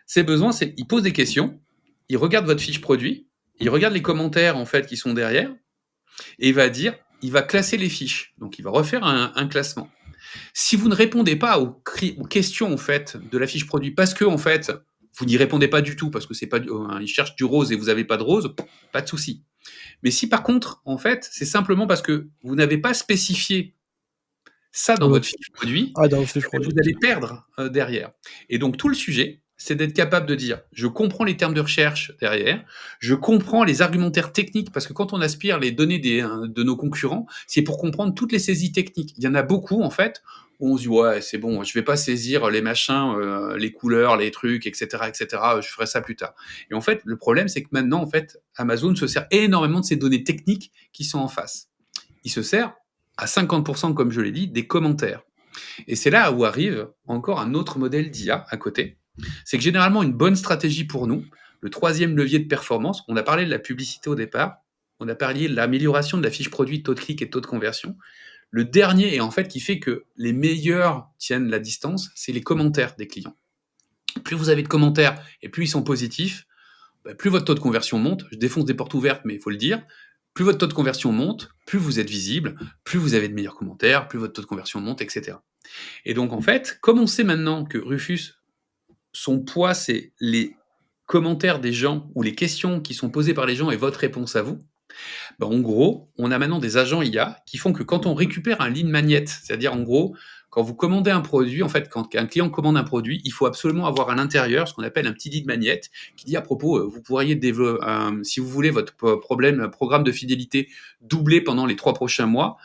ses besoins, c'est il pose des questions, il regarde votre fiche produit, il regarde les commentaires en fait qui sont derrière, et il va classer les fiches. Donc il va refaire un classement. Si vous ne répondez pas aux questions en fait de la fiche produit parce que en fait vous n'y répondez pas du tout parce que c'est pas il cherche du rose et vous n'avez pas de rose, pas de souci. Mais si par contre en fait c'est simplement parce que vous n'avez pas spécifié ça dans votre fiche produit,
Dans votre fiche
vous
produit.
allez perdre derrière. Et donc tout le sujet, c'est d'être capable de dire, je comprends les termes de recherche derrière, je comprends les argumentaires techniques, parce que quand on aspire les données de nos concurrents, c'est pour comprendre toutes les saisies techniques. Il y en a beaucoup en fait, où on se dit ouais c'est bon, je vais pas saisir les machins, les couleurs, les trucs, etc., je ferai ça plus tard. Et en fait, le problème c'est que maintenant en fait, Amazon se sert énormément de ces données techniques qui sont en face. Il se sert à 50%, comme je l'ai dit, des commentaires. Et c'est là où arrive encore un autre modèle d'IA à côté. C'est que généralement, une bonne stratégie pour nous, le troisième levier de performance, on a parlé de la publicité au départ, on a parlé de l'amélioration de la fiche produit, taux de clic et taux de conversion. Le dernier, et en fait, qui fait que les meilleurs tiennent la distance, c'est les commentaires des clients. Plus vous avez de commentaires et plus ils sont positifs, plus votre taux de conversion monte. Je défonce des portes ouvertes, mais il faut le dire. Plus votre taux de conversion monte, plus vous êtes visible, plus vous avez de meilleurs commentaires, plus votre taux de conversion monte, etc. Et donc, en fait, comme on sait maintenant que Rufus, son poids, c'est les commentaires des gens ou les questions qui sont posées par les gens et votre réponse à vous, en gros, on a maintenant des agents IA qui font que quand on récupère un lead magnet, c'est-à-dire en gros, quand vous commandez un produit, en fait, quand un client commande un produit, il faut absolument avoir à l'intérieur ce qu'on appelle un petit lead magnet qui dit à propos, vous pourriez développer, si vous voulez votre programme de fidélité doublé pendant les 3 prochains mois,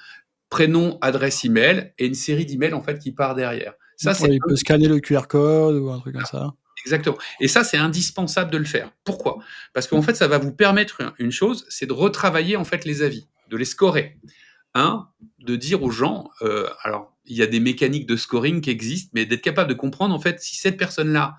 prénom, adresse email et une série d'emails en fait qui part derrière. Ça, c'est
Il peut scanner le QR code ou un truc comme ça.
exactement. Et ça, c'est indispensable de le faire. Pourquoi? Parce qu'en fait, ça va vous permettre une chose, c'est de retravailler en fait les avis, de les scorer. De dire aux gens, alors il y a des mécaniques de scoring qui existent, mais d'être capable de comprendre en fait si cette personne-là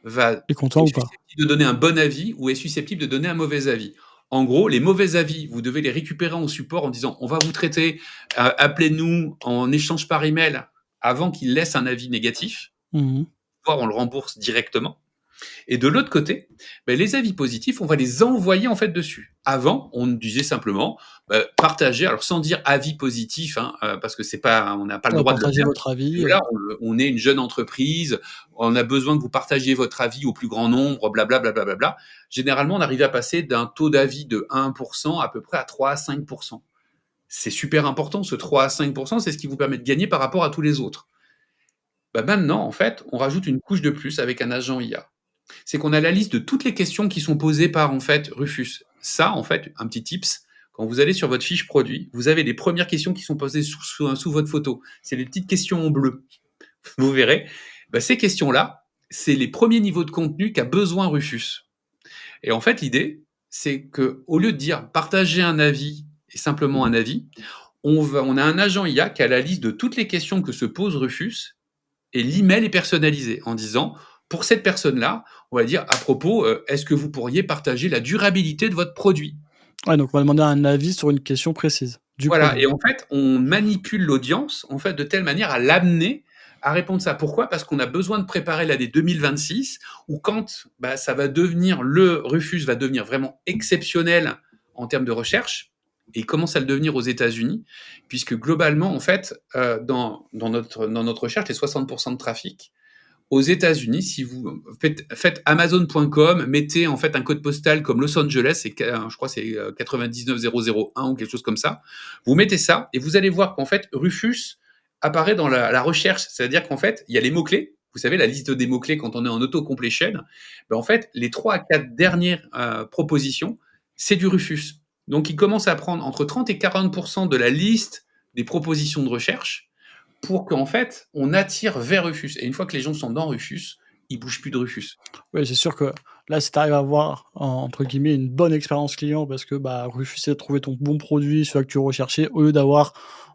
est content ou pas.
susceptible de donner un bon avis ou est susceptible de donner un mauvais avis. En gros, les mauvais avis, vous devez les récupérer en support en disant on va vous traiter, appelez-nous en échange par email avant qu'il laisse un avis négatif, voire on le rembourse directement. Et de l'autre côté, les avis positifs, on va les envoyer en fait dessus. Avant, on disait simplement partager, alors sans dire avis positif, parce que c'est pas, on n'a pas le droit de le
partager
faire.
votre avis.
Là, on est une jeune entreprise, on a besoin que vous partagiez votre avis au plus grand nombre, blablabla. Bla, bla, bla. Généralement, on arrive à passer d'un taux d'avis de 1% à peu près à 3 à 5%. C'est super important, ce 3 à 5%, c'est ce qui vous permet de gagner par rapport à tous les autres. Maintenant, en fait, on rajoute une couche de plus avec un agent IA. C'est qu'on a la liste de toutes les questions qui sont posées par en fait Rufus. Ça, en fait, un petit tips, quand vous allez sur votre fiche produit, vous avez les premières questions qui sont posées sous votre photo. C'est les petites questions en bleu. Vous verrez, ces questions-là, c'est les premiers niveaux de contenu qu'a besoin Rufus. Et en fait, l'idée, c'est que au lieu de dire partager un avis et simplement un avis, on a un agent IA qui a la liste de toutes les questions que se pose Rufus et l'email est personnalisé en disant pour cette personne-là, on va dire à propos, est-ce que vous pourriez partager la durabilité de votre produit?
Ouais, donc on va demander un avis sur une question précise du
Voilà,
produit.
et en fait, on manipule l'audience en fait de telle manière à l'amener à répondre ça. Pourquoi? Parce qu'on a besoin de préparer l'année 2026 où quand ça va devenir le Rufus va devenir vraiment exceptionnel en termes de recherche et il commence à le devenir aux États-Unis, puisque globalement, en fait, dans notre recherche, les 60% de trafic, aux États-Unis, si vous faites Amazon.com, mettez en fait un code postal comme Los Angeles, je crois c'est 99001 ou quelque chose comme ça. Vous mettez ça et vous allez voir qu'en fait Rufus apparaît dans la recherche. C'est-à-dire qu'en fait il y a les mots clés. Vous savez la liste des mots clés quand on est en auto-completion. En fait les 3 à 4 dernières propositions, c'est du Rufus. Donc il commence à prendre entre 30 et 40% de la liste des propositions de recherche pour qu'en fait, on attire vers Rufus. Et une fois que les gens sont dans Rufus, ils bougent plus de Rufus.
Oui, c'est sûr que là, si tu arrives à avoir, entre guillemets, une bonne expérience client parce que Rufus a trouvé ton bon produit, celui que tu recherchais, au lieu d'avoir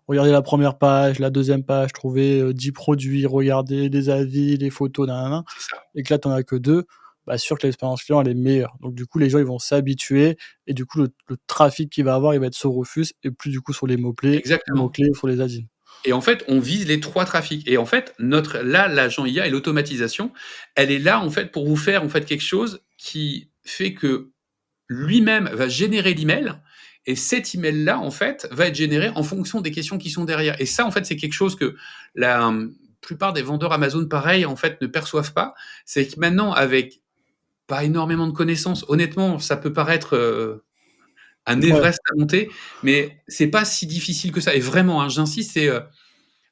regardé la première page, la deuxième page, trouvé 10 produits, regardé les avis, les photos, nanana,
C'est ça.
et que là, tu n'en as que 2, c'est sûr que l'expérience client, elle est meilleure. Donc du coup, les gens, ils vont s'habituer et du coup, le trafic qu'il va avoir, il va être sur Rufus et plus du coup sur les mots-clés
Exactement.
ou sur les add-ins.
Et en fait, on vise les 3 trafics et en fait, l'agent IA et l'automatisation, elle est là, en fait, pour vous faire, en fait, quelque chose qui fait que lui-même va générer l'email et cet email-là, en fait, va être généré en fonction des questions qui sont derrière. Et ça, en fait, c'est quelque chose que la plupart des vendeurs Amazon, pareil, en fait, ne perçoivent pas. C'est que maintenant, avec pas énormément de connaissances, honnêtement, ça peut paraître un
Ouais.
Everest à monter, mais c'est pas si difficile que ça. Et vraiment, hein, j'insiste, c'est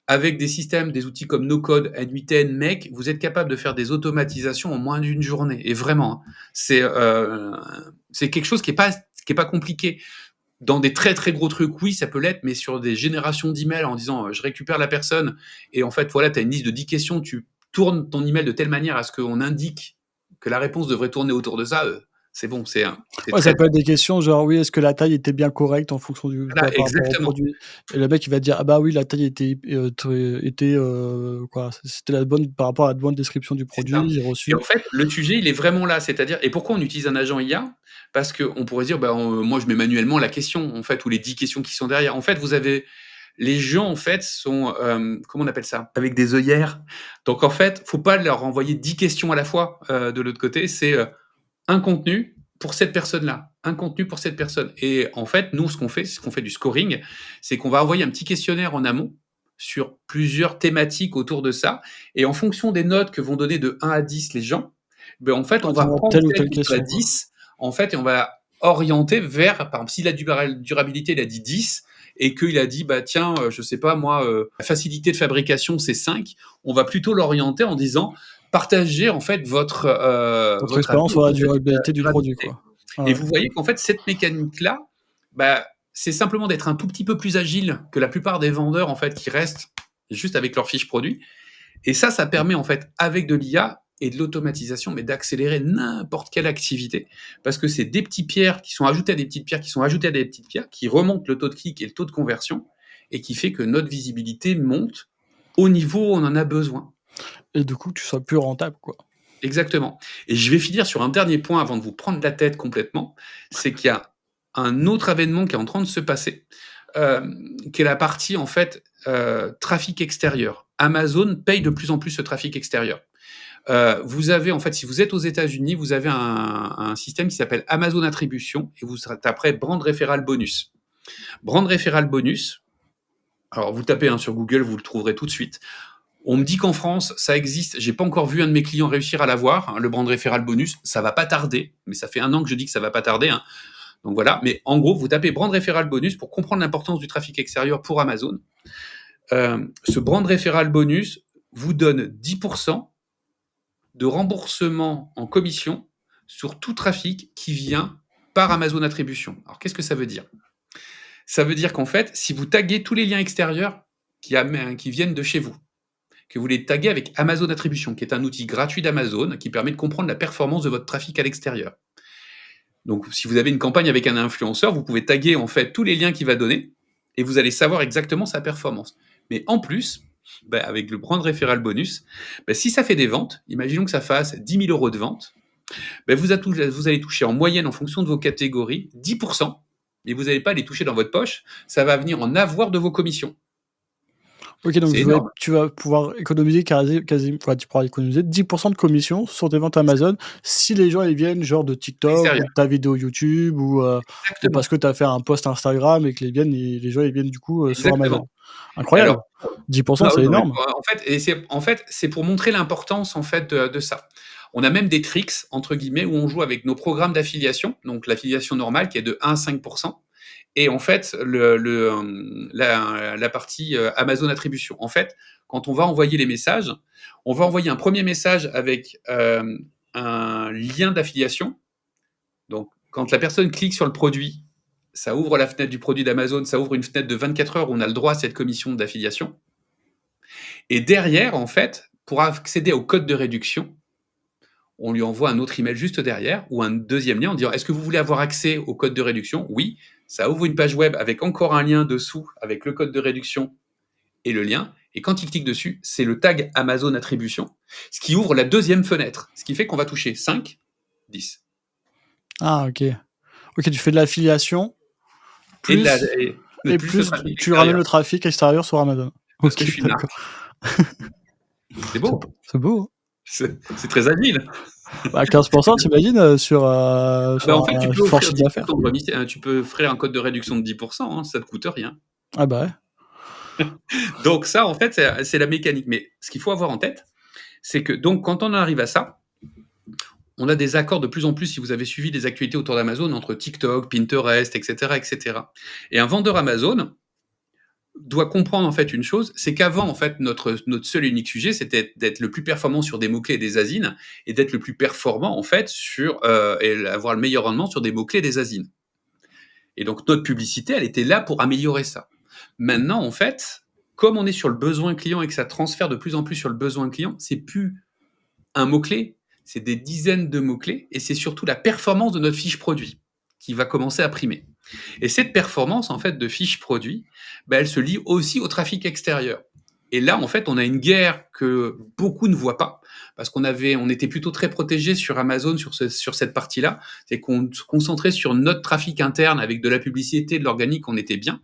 avec des systèmes, des outils comme NoCode, N8N, Make, vous êtes capable de faire des automatisations en moins d'une journée. Et vraiment, hein, c'est quelque chose qui est pas compliqué. Dans des très très gros trucs, oui, ça peut l'être, mais sur des générations d'emails en disant je récupère la personne et en fait, voilà, tu as une liste de 10 questions, tu tournes ton email de telle manière à ce qu'on indique que la réponse devrait tourner autour de ça, c'est bon, c'est
Ouais, ça
très
peut être des questions genre: «Oui, est-ce que la taille était bien correcte en fonction
voilà,
par rapport au
exactement,
produit?» Et le mec, il va te dire: «Ah bah oui, la taille était, quoi, c'était la bonne par rapport à la bonne description du
c'est ça.
produit, j'ai
Et en
reçu».
fait, le sujet, il est vraiment là, c'est-à-dire et pourquoi on utilise un agent IA? Parce qu'on pourrait dire, bah, moi, je mets manuellement la question, en fait, ou les 10 questions qui sont derrière. En fait, vous avez les gens, en fait, sont, comment on appelle ça? Avec des œillères. Donc en fait, faut pas leur envoyer 10 questions à la fois, de l'autre côté. C'est, un contenu pour cette personne-là, un contenu pour cette personne. Et en fait, nous, ce qu'on fait, c'est qu'on fait du scoring, c'est qu'on va envoyer un petit questionnaire en amont sur plusieurs thématiques autour de ça. Et en fonction des notes que vont donner de 1 à 10 les gens, ben, en fait,
Ouais,
on
tu
va
envoies
prendre
telle ou
celle
telle
qui est sur la
question, quoi.
10, en fait, et on va orienter vers, par exemple, si la durabilité, il a dit 10, et qu'il a dit, bah, tiens, je sais pas, moi, la facilité de fabrication, c'est 5, on va plutôt l'orienter en disant, partagez, en fait,
Votre
votre avis
expérience sur la
autour de cette
durabilité du produit,
durabilité.
quoi. Ouais,
Et
ouais.
vous voyez qu'en fait, cette mécanique-là, bah, c'est simplement d'être un tout petit peu plus agile que la plupart des vendeurs, en fait, qui restent juste avec leur fiche produit. Et ça permet, en fait, avec de l'IA et de l'automatisation, mais d'accélérer n'importe quelle activité. Parce que c'est des petites pierres qui sont ajoutées à des petites pierres, qui sont ajoutées à des petites pierres, qui remontent le taux de clic et le taux de conversion, et qui fait que notre visibilité monte au niveau où on en a besoin.
Et du coup, que tu sois plus rentable, quoi.
Exactement. Et je vais finir sur un dernier point avant de vous prendre la tête complètement, c'est qu'il y a un autre événement qui est en train de se passer, qui est la partie en fait, trafic extérieur. Amazon paye de plus en plus ce trafic extérieur. Vous avez en fait, si vous êtes aux États-Unis, vous avez un système qui s'appelle Amazon Attribution et vous taperez Brand Referral Bonus. Brand Referral Bonus, alors vous tapez, hein, sur Google, vous le trouverez tout de suite. On me dit qu'en France, ça existe. J'ai pas encore vu un de mes clients réussir à l'avoir, hein, le brand référal bonus. Ça va pas tarder, mais ça fait 1 an que je dis que ça va pas tarder, hein. Donc voilà. Mais en gros, vous tapez brand référal bonus pour comprendre l'importance du trafic extérieur pour Amazon. Ce brand référal bonus vous donne 10% de remboursement en commission sur tout trafic qui vient par Amazon Attribution. Alors qu'est-ce que ça veut dire? Ça veut dire qu'en fait, si vous taguez tous les liens extérieurs qui viennent de chez vous, que vous les taguez avec Amazon Attribution, qui est un outil gratuit d'Amazon qui permet de comprendre la performance de votre trafic à l'extérieur. Donc, si vous avez une campagne avec un influenceur, vous pouvez taguer en fait tous les liens qu'il va donner et vous allez savoir exactement sa performance. Mais en plus, avec le brand référal bonus, si ça fait des ventes, imaginons que ça fasse 10 000 € de vente, vous allez toucher en moyenne, en fonction de vos catégories, 10%, mais vous n'allez pas les toucher dans votre poche, ça va venir en avoir de vos commissions.
OK, donc
C'est énorme.
tu vas pouvoir économiser enfin, tu pourras économiser 10 de commission sur tes ventes Amazon si les gens, ils viennent genre de TikTok ou
Extérieur.
de ta vidéo YouTube ou parce
Exactement.
que tu as fait un post Instagram et que les gens, ils viennent du coup, sur
Exactement.
Amazon.
Et
Incroyable!
alors
10
bah,
c'est
oui, non, mais
énorme.
en fait, c'est pour montrer l'importance, en fait, de ça. On a même des «tricks» entre guillemets où on joue avec nos programmes d'affiliation, donc l'affiliation normale qui est de 1 à 5 et en fait la partie, Amazon Attribution. En fait, quand on va envoyer les messages, on va envoyer un premier message avec, un lien d'affiliation. Donc quand la personne clique sur le produit, ça ouvre la fenêtre du produit d'Amazon, ça ouvre une fenêtre de 24 heures où on a le droit à cette commission d'affiliation. Et derrière, en fait, pour accéder au code de réduction, on lui envoie un autre email juste derrière ou un deuxième lien en disant est-ce que vous voulez avoir accès au code de réduction? Oui, ça ouvre une page web avec encore un lien dessous avec le code de réduction et le lien. Et quand il clique dessus, c'est le tag Amazon Attribution, ce qui ouvre la deuxième fenêtre, ce qui fait qu'on va toucher 5, 10.
Ah OK. OK, tu fais de l'affiliation
Et, de la,
plus
et
et
plus le
plus
trafic
tu ramènes
extérieur.
le trafic extérieur sur Amazon.
parce que
OK,
je suis une
d'accord.
marque. C'est beau,
C'est beau, hein.
c'est très agile.
Bah, 15 tu imagines,
Ah bah,
sur
en fait, tu
un
peux
fort
offrir
chiffre
10%
d'affaires?
de remise, tu peux offrir un code de réduction de 10%, hein, ça te coûte rien.
Ah bah, ouais.
Donc ça, en fait, c'est la mécanique. Mais ce qu'il faut avoir en tête, c'est que donc quand on arrive à ça, on a des accords de plus en plus, si vous avez suivi les actualités autour d'Amazon, entre TikTok, Pinterest, etc., etc. Et un vendeur Amazon doit comprendre en fait une chose, c'est qu'avant en fait notre seul et unique sujet c'était d'être le plus performant sur des mots clés et des asines et d'être le plus performant en fait sur et avoir le meilleur rendement sur des mots clés et des asines. Et donc notre publicité elle était là pour améliorer ça. Maintenant en fait, comme on est sur le besoin client et que ça transfère de plus en plus sur le besoin client, c'est plus un mot clé, c'est des dizaines de mots clés et c'est surtout la performance de notre fiche produit qui va commencer à primer. Et cette performance en fait de fiche produit, bah, elle se lie aussi au trafic extérieur. Et là, en fait, on a une guerre que beaucoup ne voient pas, parce on était plutôt très protégé sur Amazon sur cette partie-là, c'est qu'on se concentrait sur notre trafic interne avec de la publicité, de l'organique, on était bien.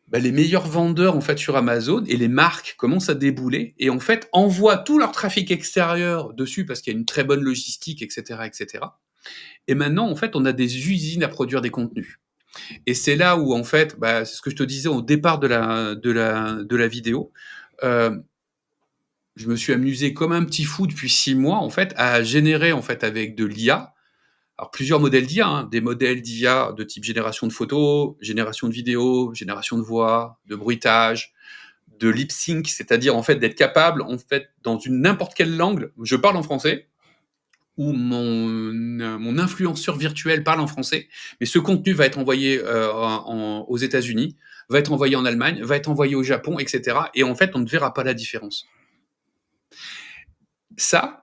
Bah, les meilleurs vendeurs en fait sur Amazon et les marques commencent à débouler et en fait envoient tout leur trafic extérieur dessus parce qu'il y a une très bonne logistique, etc., etc. Et maintenant, en fait, on a des usines à produire des contenus. Et c'est là où, en fait, bah, c'est ce que je te disais au départ de la vidéo. Euh, je me suis amusé comme un petit fou depuis 6 mois, en fait, à générer, en fait, avec de l'IA. Alors, plusieurs modèles d'IA, hein, des modèles d'IA de type génération de photos, génération de vidéos, génération de voix, de bruitage, de lip sync, c'est-à-dire, en fait, d'être capable, en fait, dans n'importe quelle langue, je parle en français, où mon influenceur virtuel parle en français, mais ce contenu va être envoyé aux États-Unis, va être envoyé en Allemagne, va être envoyé au Japon, etc. Et en fait, on ne verra pas la différence. Ça,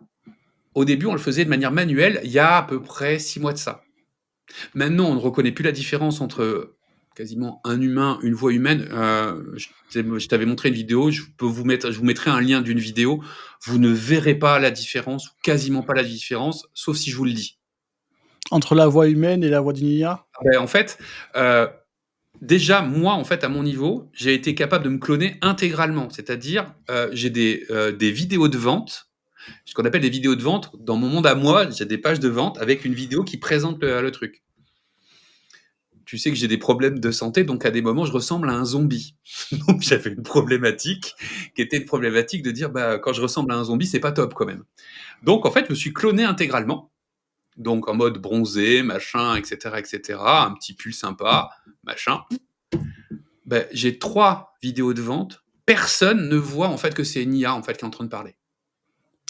au début, on le faisait de manière manuelle, il y a à peu près 6 mois de ça. Maintenant, on ne reconnaît plus la différence entre quasiment un humain, une voix humaine. Je t'avais montré une vidéo, je vous mettrai un lien d'une vidéo. Vous ne verrez pas la différence, ou quasiment pas la différence, sauf si je vous le dis.
Entre la voix humaine et la voix d'une IA?
Ben, en fait, déjà, moi, en fait, à mon niveau, j'ai été capable de me cloner intégralement. C'est-à-dire, j'ai des vidéos de vente, ce qu'on appelle des vidéos de vente. Dans mon monde à moi, j'ai des pages de vente avec une vidéo qui présente le truc. Tu sais que j'ai des problèmes de santé, donc à des moments, je ressemble à un zombie. Donc j'avais une problématique qui était une problématique de dire, bah, quand je ressemble à un zombie, c'est pas top quand même. Donc en fait, je me suis cloné intégralement. Donc en mode bronzé, machin, etc., un petit pull sympa, machin. Ben, j'ai 3 vidéos de vente. Personne ne voit en fait que c'est une IA en fait qui est en train de parler.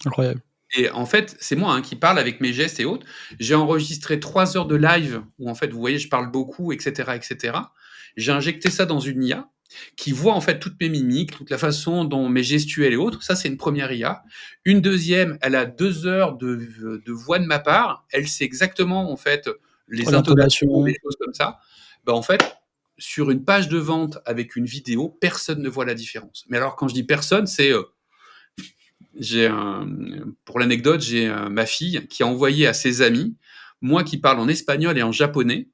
Incroyable.
Et en fait, c'est moi qui parle avec mes gestes et autres. J'ai enregistré 3 heures de live où en fait, vous voyez, je parle beaucoup, etc., etc. J'ai injecté ça dans une IA qui voit en fait toutes mes mimiques, toute la façon dont mes gestuels et autres. Ça, c'est une première IA. Une deuxième, elle a 2 heures de voix de ma part. Elle sait exactement en fait les intonations, les
L'intonation.
choses comme ça. Ben, en fait, sur une page de vente avec une vidéo, personne ne voit la différence. Mais alors, quand je dis personne, c'est pour l'anecdote, j'ai ma fille qui a envoyé à ses amis, moi qui parle en espagnol et en japonais,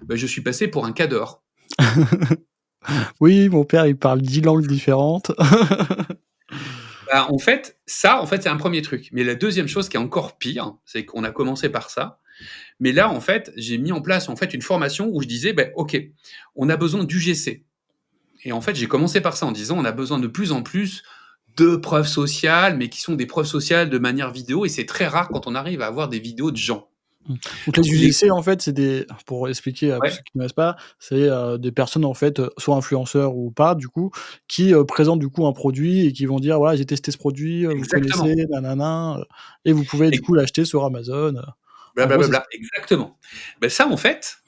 ben, je suis passé pour un cador.
Oui, mon père, il parle 10 langues différentes.
Ben, en fait, ça, en fait, c'est un premier truc. Mais la deuxième chose qui est encore pire, c'est qu'on a commencé par ça. Mais là, en fait, j'ai mis en place en fait une formation où je disais, ben, ok, on a besoin d'UGC. Et en fait, j'ai commencé par ça en disant, on a besoin de plus en plus de preuves sociales, mais qui sont des preuves sociales de manière vidéo. Et c'est très rare quand on arrive à avoir des vidéos de gens.
Donc les
Les-
UGC, en fait, c'est des pour expliquer à
Ouais,
ceux qui ne connaissent pas, c'est, des personnes, en fait, soit influenceurs ou pas, du coup, qui, présentent, du coup, un produit et qui vont dire: «Voilà, j'ai testé ce produit, vous
exactement.
connaissez, nanana, et vous pouvez, du
Et
coup, l'acheter sur Amazon», en gros, c'est ça.
blablabla, exactement. Ben ça, en fait,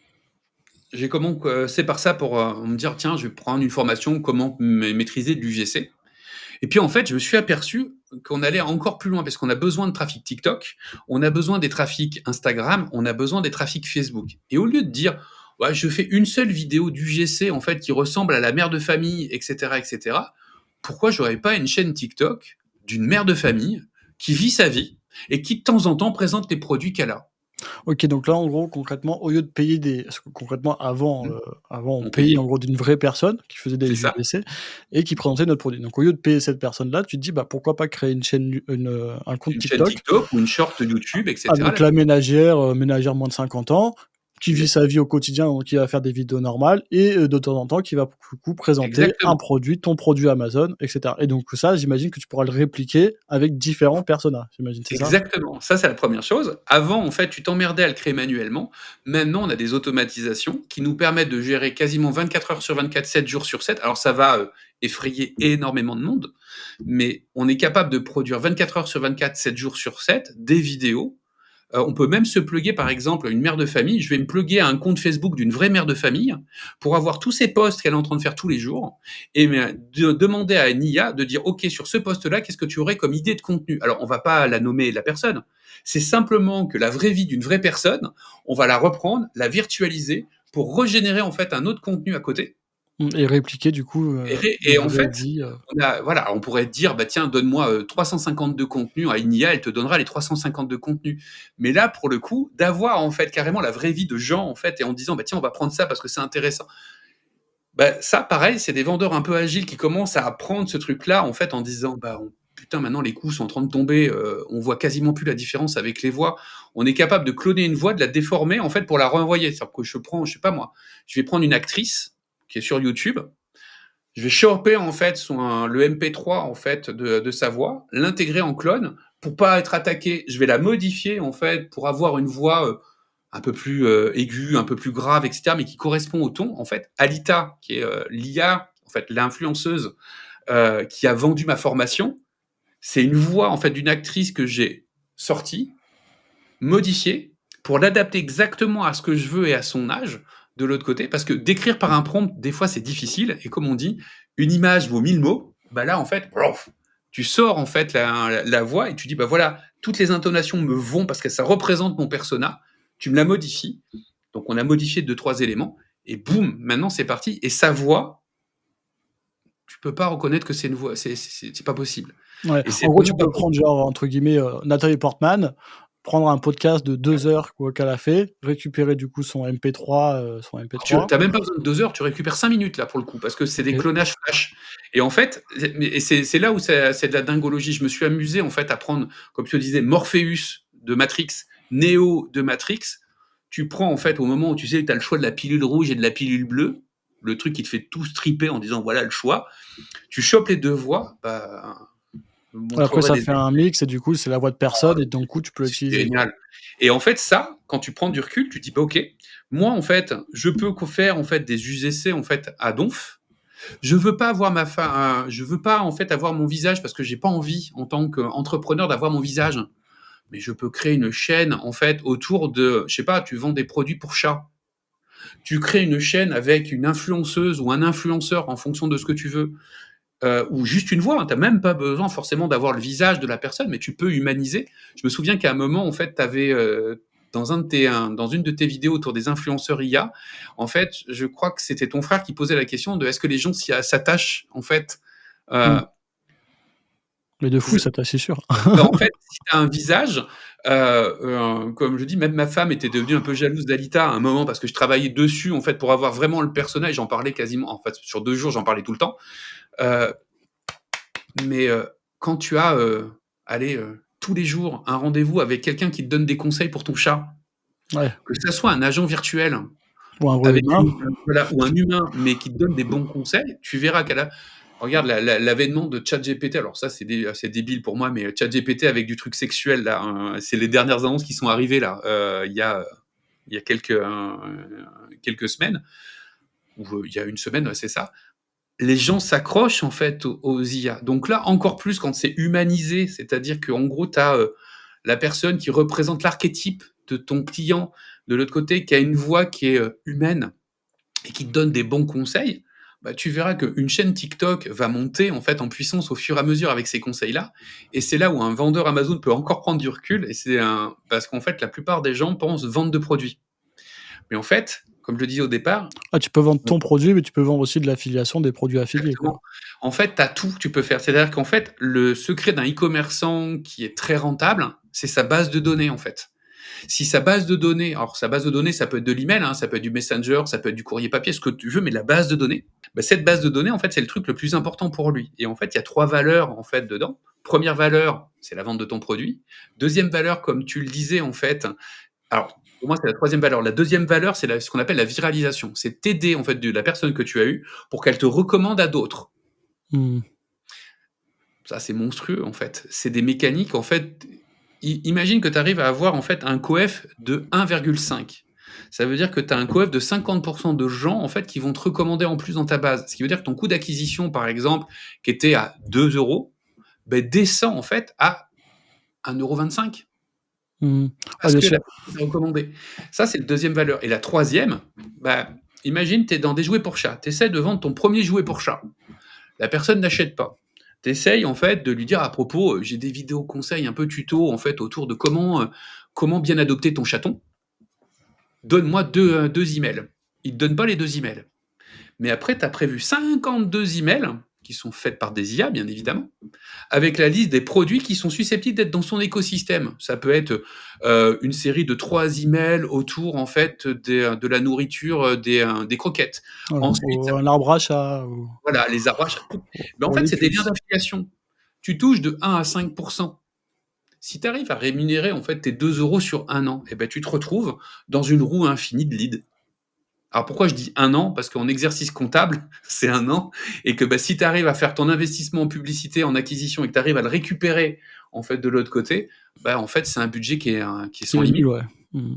j'ai commencé par ça pour me dire, tiens, je vais prendre une formation, comment maîtriser de l'UGC. Et puis, en fait, je me suis aperçu qu'on allait encore plus loin parce qu'on a besoin de trafic TikTok, on a besoin des trafics Instagram, on a besoin des trafics Facebook. Et au lieu de dire, ouais, je fais une seule vidéo d'UGC, en fait, qui ressemble à la mère de famille, etc., pourquoi j'aurais pas une chaîne TikTok d'une mère de famille qui vit sa vie et qui, de temps en temps, présente les produits qu'elle a?
OK, donc là, en gros, concrètement, au lieu de payer des parce que concrètement, avant,
Mmh.
avant, on
On
payait,
payait,
en gros, d'une vraie personne qui faisait des
c'est ça.
UGC et qui présentait notre produit. Donc au lieu de payer cette personne-là, tu te dis: «Bah, pourquoi pas créer une chaîne un compte
Une chaîne
TikTok
TikTok ou une short YouTube et cetera
avec la
là-dessus.
ménagère moins de 50 ans, qui vit sa vie au quotidien, donc qui va faire des vidéos normales et de temps en temps, qui va, du coup, présenter un
Exactement.
produit, ton produit Amazon et cetera et donc ça, j'imagine que tu pourras le répliquer avec différents personas, j'imagine, c'est ça?
Exactement, ça c'est la première chose. Avant, en fait, tu t'emmerdais à le créer manuellement. Maintenant, on a des automatisations qui nous permettent de gérer quasiment 24 heures sur 24, 7 jours sur 7. Alors ça va, effrayer énormément de monde, mais on est capable de produire 24 heures sur 24, 7 jours sur 7 des vidéos. On peut même se plugger, par exemple, une mère de famille. Je vais me plugger à un compte Facebook d'une vraie mère de famille pour avoir tous ses posts qu'elle est en train de faire tous les jours et demander à une IA de dire, OK, sur ce post-là, qu'est-ce que tu aurais comme idée de contenu? Alors, on va pas la nommer la personne. C'est simplement que la vraie vie d'une vraie personne, on va la reprendre, la virtualiser pour régénérer en fait un autre contenu à côté.
Et répliquer, du coup,
Et
une
en
vraie
fait,
vie,
voilà, on pourrait te dire, bah tiens, donne-moi 352 contenus à une IA, elle te donnera les 352 contenus. Mais là, pour le coup, d'avoir en fait carrément la vraie vie de gens en fait, et en disant, bah tiens, on va prendre ça parce que c'est intéressant. Bah ça, pareil, c'est des vendeurs un peu agiles qui commencent à apprendre ce truc-là en fait en disant, bah putain, maintenant les coûts sont en train de tomber, on voit quasiment plus la différence avec les voix. On est capable de cloner une voix, de la déformer en fait pour la renvoyer. C'est-à-dire que je prends, je sais pas moi, je vais prendre une actrice qui est sur YouTube, je vais choper en fait le MP3 en fait de sa voix, l'intégrer en clone pour pas être attaqué. Je vais la modifier en fait pour avoir une voix un peu plus aiguë, un peu plus grave, etc., mais qui correspond au ton. En fait, Alita, qui est l'IA, en fait l'influenceuse qui a vendu ma formation, c'est une voix en fait d'une actrice que j'ai sortie, modifiée pour l'adapter exactement à ce que je veux et à son âge de l'autre côté, parce que d'écrire par un prompt, des fois, c'est difficile. Et comme on dit, une image vaut 1000 mots. Bah là, en fait, tu sors en fait la voix et tu dis, bah voilà, toutes les intonations me vont parce que ça représente mon persona. Tu me la modifies. Donc, on a modifié deux, trois éléments. Et boum, maintenant, c'est parti. Et sa voix, tu peux pas reconnaître que c'est une voix. C'est pas possible.
ouais.
Et
En
c'est
gros, tu
vraiment pas
peux prendre genre, entre guillemets, Nathalie Portman, prendre un podcast de 2 heures quoi qu'elle a fait, récupérer du coup son
Tu
MP3.
as même pas besoin de 2 heures, tu récupères 5 minutes là pour le coup, parce que c'est des
OK.
clonages flash. Et en fait, c'est là où c'est de la dingologie. Je me suis amusé en fait à prendre, comme je te disais, Morpheus de Matrix, Neo de Matrix. Tu prends en fait au moment où tu sais, tu as le choix de la pilule rouge et de la pilule bleue, le truc qui te fait tout stripper en disant voilà le choix. Tu chopes les deux voix, bah, je vous
Après
montrerai
ça
des
fait un mix et du coup, c'est la voix de personne et donc coup, tu peux
c'est
l'utiliser, quoi.
génial. Et en fait, ça, quand tu prends du recul, tu te dis, bah, OK, moi, en fait, je peux faire, en fait, des UGC, en fait, à donf. Je veux pas avoir je veux pas, en fait, avoir mon visage parce que j'ai pas envie, en tant qu'entrepreneur, d'avoir mon visage. Mais je peux créer une chaîne, en fait, autour de, je sais pas, tu vends des produits pour chats. Tu crées une chaîne avec une influenceuse ou un influenceur en fonction de ce que tu veux. Ou juste une voix, hein. Tu n'as même pas besoin forcément d'avoir le visage de la personne, mais tu peux humaniser. Je me souviens qu'à un moment, en fait, tu avais dans une de tes vidéos autour des influenceurs IA, en fait, je crois que c'était ton frère qui posait la question de est-ce que les gens s'attachent, en fait. euh,
Mmh. Mais de fou
je-
ça, c'est sûr.
bah, en fait, si tu as un visage, comme je dis, même ma femme était devenue un peu jalouse d'Alita à un moment parce que je travaillais dessus, en fait, pour avoir vraiment le personnage. J'en parlais quasiment, en fait, sur 2 jours, j'en parlais tout le temps. Euh, Mais quand tu as, allez, tous les jours un rendez-vous avec quelqu'un qui te donne des conseils pour ton chat,
Ouais,
que ça soit un agent virtuel
ou un vrai
avec
humain.
voilà, ou un humain, mais qui te donne des bons conseils, tu verras qu'elle a regarde l'avènement de ChatGPT, alors ça c'est débile pour moi, mais ChatGPT avec du truc sexuel là, hein, c'est les dernières annonces qui sont arrivées là, il y a quelques semaines, ou il y a une semaine, ouais, c'est ça. Les gens s'accrochent en fait aux IA. Donc là, encore plus quand c'est humanisé, c'est-à-dire qu'en gros, tu as la personne qui représente l'archétype de ton client de l'autre côté, qui a une voix qui est humaine et qui te donne des bons conseils. Bah, tu verras qu'une chaîne TikTok va monter en fait en puissance au fur et à mesure avec ces conseils-là. Et c'est là où un vendeur Amazon peut encore prendre du recul. Et parce qu'en fait, la plupart des gens pensent vendre de produits. Mais en fait, comme je le disais au départ,
Ah, tu peux vendre ton produit, mais tu peux vendre aussi de l'affiliation, des produits affiliés, quoi.
exactement. En fait, tu as tout que tu peux faire. C'est-à-dire qu'en fait, le secret d'un e-commerçant qui est très rentable, c'est sa base de données, en fait. Si sa base de données, alors sa base de données, ça peut être de l'email, hein, ça peut être du Messenger, ça peut être du courrier papier, ce que tu veux, mais la base de données, bah, cette base de données, en fait, c'est le truc le plus important pour lui. Et en fait, il y a 3 valeurs, en fait, dedans. Première valeur, c'est la vente de ton produit. Deuxième valeur, comme tu le disais, en fait, alors, pour moi, c'est la troisième valeur. La deuxième valeur, c'est ce qu'on appelle la viralisation. C'est t'aider, en fait, de la personne que tu as eue pour qu'elle te recommande à d'autres.
Mmh.
Ça, c'est monstrueux, en fait. C'est des mécaniques, en fait. Imagine que tu arrives à avoir, en fait, un coef de 1,5. Ça veut dire que tu as un coef de 50% de gens, en fait, qui vont te recommander en plus dans ta base. Ce qui veut dire que ton coût d'acquisition, par exemple, qui était à 2 euros, ben, descend, en fait, à 1,25 €.
Mmh. Ouais,
Parce
bien
que la
sûr.
personne t'a recommandé. Ça, c'est la deuxième valeur. Et la troisième, bah, imagine, tu es dans des jouets pour chat. Tu essaies de vendre ton premier jouet pour chat. La personne n'achète pas. Tu essayes, en fait, de lui dire à propos, j'ai des vidéos conseils un peu tuto, en fait, autour de comment bien adopter ton chaton. Donne-moi deux emails. Il ne te donne pas les 2 emails. Mais après, tu as prévu 52 emails, qui sont faits par des IA, bien évidemment, avec la liste des produits qui sont susceptibles d'être dans son écosystème. Ça peut être une série de 3 emails autour, en fait, de la nourriture, des croquettes.
Voilà,
Ensuite,
ou un arbre à chat
voilà, les arbrages. Mais en
pour
fait,
les
c'est des liens
puces.
d'affiliation. Tu touches de 1 à 5. Si tu arrives à rémunérer, en fait, tes 2 euros sur un an, eh ben, tu te retrouves dans une roue infinie de leads. Alors pourquoi je dis un an? Parce qu'en exercice comptable, c'est un an, et que bah, si tu arrives à faire ton investissement en publicité, en acquisition, et que tu arrives à le récupérer, en fait, de l'autre côté, bah, en fait, c'est un budget qui est
Qui
sans
est
limite.
nul, ouais. Mmh.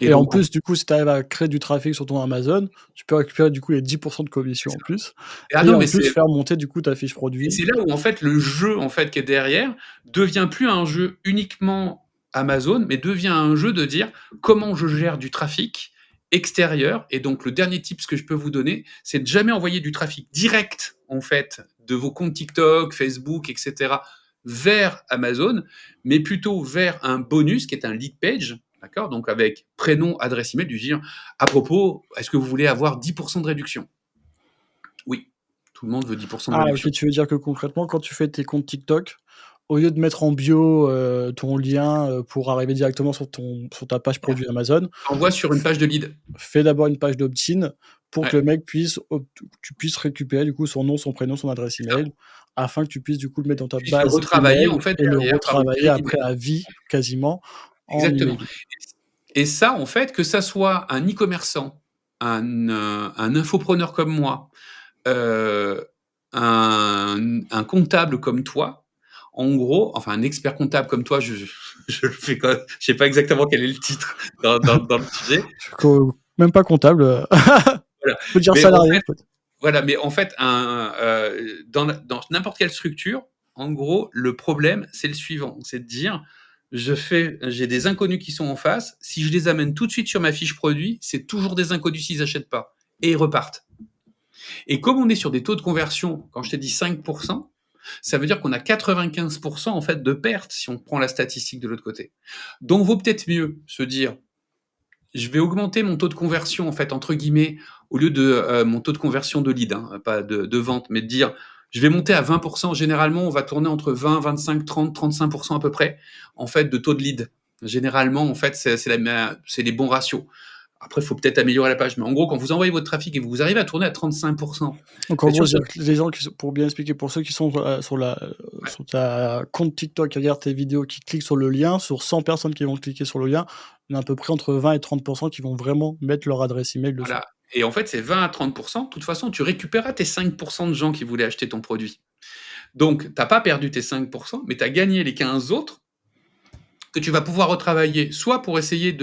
Et
Et en
donc,
plus, du coup, si tu arrives à créer du trafic sur ton Amazon, tu peux récupérer, du coup, les 10 de
c'est
commission en
ça.
plus
Ah
et
non,
en
mais
plus faire monter, du coup, ta fiche
c'est
produit.
là où, en fait, le jeu, en fait, qui est derrière, devient plus un jeu uniquement Amazon, mais devient un jeu de dire comment je gère du trafic extérieur. Et donc, le dernier tip que je peux vous donner, c'est de jamais envoyer du trafic direct, en fait, de vos comptes TikTok, Facebook, etc., vers Amazon, mais plutôt vers un bonus qui est un lead page, d'accord? Donc, avec prénom, adresse email, du dire à propos, est-ce que vous voulez avoir 10% de réduction? Oui, tout le monde veut 10% de
Ah
réduction.
OK, tu veux dire que concrètement, quand tu fais tes comptes TikTok, au lieu de mettre en bio, ton lien, pour arriver directement sur ta page produit Amazon,
Envoie sur une page de lead.
fais d'abord une page d'opt-in pour que
Ouais,
le mec puisse tu puisses récupérer, du coup, son nom, son prénom, son adresse
c'est ça.
email, afin que tu puisses, du coup, le mettre dans ta
Puisse le
base
retravailler,
email
en fait,
et le
derrière par une
retravailler
série
après
d'emails.
à vie, quasiment, en
Exactement.
emailing.
Et ça, en fait, que ça soit un e-commerçant, un infopreneur comme moi, heu, un comptable comme toi, en gros, enfin un expert comptable comme toi, je le fais quand je sais pas exactement quel est le titre dans le sujet.
Je suis même pas comptable,
Voilà.
on peut dire
Mais en
salarié,
fait
peut-être.
Voilà, mais en fait, dans n'importe quelle structure, en gros, le problème, c'est le suivant, c'est de dire: j'ai des inconnus qui sont en face, si je les amène tout de suite sur ma fiche produit, c'est toujours des inconnus s'ils achètent pas et ils repartent. Et comme on est sur des taux de conversion, quand je t'ai dit 5, ça veut dire qu'on a 95 en fait de pertes si on prend la statistique de l'autre côté. Donc vaut peut-être mieux se dire: je vais augmenter mon taux de conversion, en fait, entre guillemets, au lieu de mon taux de conversion de lead, hein, pas de vente, mais de dire je vais monter à 20%. Généralement, on va tourner entre 20, 25, 30, 35% à peu près, en fait, de taux de lead. Généralement, en fait, c'est les bons ratios. Après, il faut peut-être améliorer la page, mais en gros, quand vous envoyez votre trafic et vous arrivez à tourner à 35%,
Donc en
ben
gros,
sur ce,
c'est-à-dire que les gens qui sont pour bien expliquer, pour ceux qui sont,
ouais,
sur ta compte TikTok, qui regardent tes vidéos, qui cliquent sur le lien, sur 100 personnes qui vont cliquer sur le lien, il y en a à peu près entre 20 et 30 qui vont vraiment mettre leur adresse email dessus.
voilà. Et en fait, c'est 20 à 30%. De toute façon, tu récupéreras tes 5% de gens qui voulaient acheter ton produit. Donc, tu n'as pas perdu tes 5%, mais tu as gagné les 15 autres que tu vas pouvoir retravailler, soit pour essayer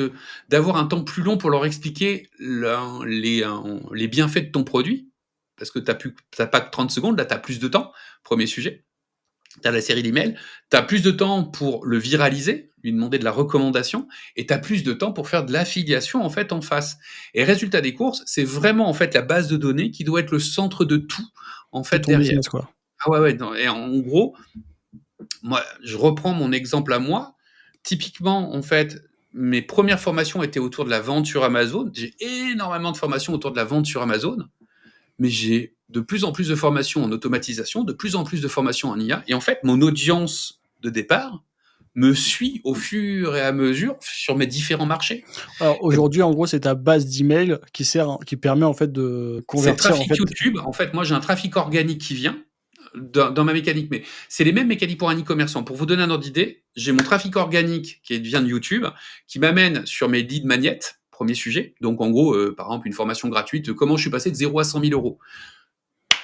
d'avoir un temps plus long pour leur expliquer les bienfaits de ton produit, parce que tu n'as pas que 30 secondes, là tu as plus de temps, premier sujet. Tu as la série d'emails, tu as plus de temps pour le viraliser, lui demander de la recommandation, et tu as plus de temps pour faire de l'affiliation en fait en face. Et résultat des courses, c'est vraiment en fait la base de données qui doit être le centre de tout en
De
fait
ton
derrière.
business, quoi.
Ah ouais, ouais, non, et en gros, moi, je reprends mon exemple à moi. Typiquement, en fait, mes premières formations étaient autour de la vente sur Amazon. J'ai énormément de formations autour de la vente sur Amazon, mais j'ai de plus en plus de formations en automatisation, de plus en plus de formations en IA. Et en fait, mon audience de départ me suit au fur et à mesure sur mes différents marchés.
Alors aujourd'hui, en gros, c'est ta base d'email qui permet en fait de
C'est le
convertir en
trafic
fait.
YouTube. En fait, moi, j'ai un trafic organique qui vient dans ma mécanique, mais c'est les mêmes mécaniques pour un e-commerçant. Pour vous donner un ordre d'idée, j'ai mon trafic organique qui vient de YouTube, qui m'amène sur mes leads magnets, premier sujet. Donc, en gros, par exemple, une formation gratuite, comment je suis passé de 0 à 100 000 euros.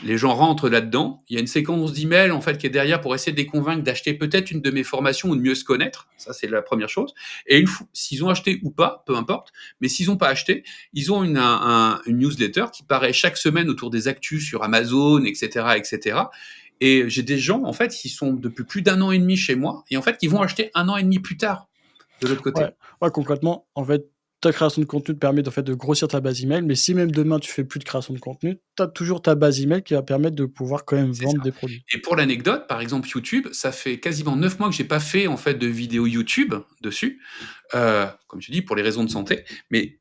Les gens rentrent là-dedans. Il y a une séquence d'emails en fait qui est derrière pour essayer de les convaincre d'acheter peut-être une de mes formations ou de mieux se connaître. Ça, c'est la première chose. Et une fois, s'ils ont acheté ou pas, peu importe. Mais s'ils n'ont pas acheté, ils ont une newsletter qui paraît chaque semaine autour des actus sur Amazon, etc., etc. Et j'ai des gens en fait qui sont depuis plus d'1 an et demi chez moi et en fait qui vont acheter 1 an et demi plus tard de l'autre côté.
Ouais, ouais, concrètement, en fait, ta création de contenu te permet en fait de grossir ta base email, mais si même demain tu fais plus de création de contenu, tu as toujours ta base email qui va permettre de pouvoir quand même
C'est ça.
vendre des produits.
Et pour l'anecdote, par exemple, YouTube, ça fait quasiment 9 mois que j'ai pas fait en fait de vidéo YouTube dessus, comme tu dis, pour les raisons de santé. Mais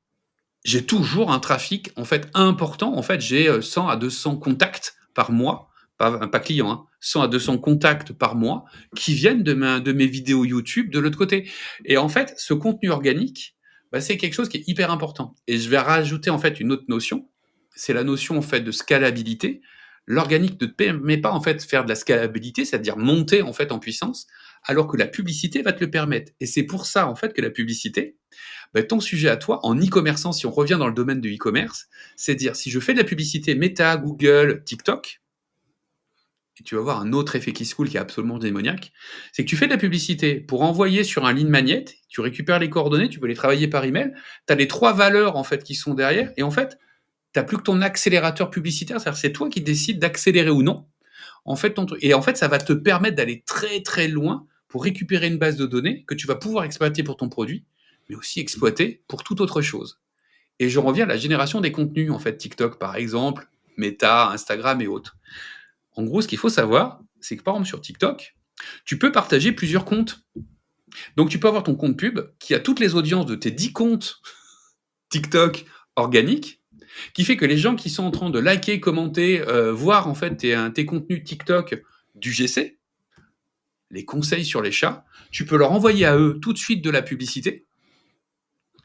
j'ai toujours un trafic en fait important. En fait, j'ai 100 à 200 contacts par mois, pas clients, hein, 100 à 200 contacts par mois qui viennent de mes vidéos YouTube de l'autre côté. Et en fait, ce contenu organique, bah, c'est quelque chose qui est hyper important. Et je vais rajouter en fait une autre notion, c'est la notion en fait de scalabilité. L'organique ne te permet pas en fait de faire de la scalabilité, c'est-à-dire monter en fait en puissance, alors que la publicité va te le permettre. Et c'est pour ça en fait que la publicité, bah, ton sujet à toi, en e-commerçant, si on revient dans le domaine du e-commerce, c'est dire si je fais de la publicité Meta, Google, TikTok, et tu vas voir un autre effet qui se coule qui est absolument démoniaque, c'est que tu fais de la publicité pour envoyer sur un lead magnet, tu récupères les coordonnées, tu peux les travailler par email, tu as les 3 valeurs en fait qui sont derrière, et en fait, tu n'as plus que ton accélérateur publicitaire, c'est-à-dire c'est toi qui décides d'accélérer ou non. En fait, et en fait, ça va te permettre d'aller très très loin pour récupérer une base de données que tu vas pouvoir exploiter pour ton produit, mais aussi exploiter pour toute autre chose. Et je reviens à la génération des contenus, en fait, TikTok par exemple, Meta, Instagram et autres. En gros, ce qu'il faut savoir, c'est que par exemple sur TikTok, tu peux partager plusieurs comptes. Donc tu peux avoir ton compte pub qui a toutes les audiences de tes 10 comptes TikTok organiques, qui fait que les gens qui sont en train de liker, commenter, voir en fait tes contenus TikTok du GC, les conseils sur les chats, tu peux leur envoyer à eux tout de suite de la publicité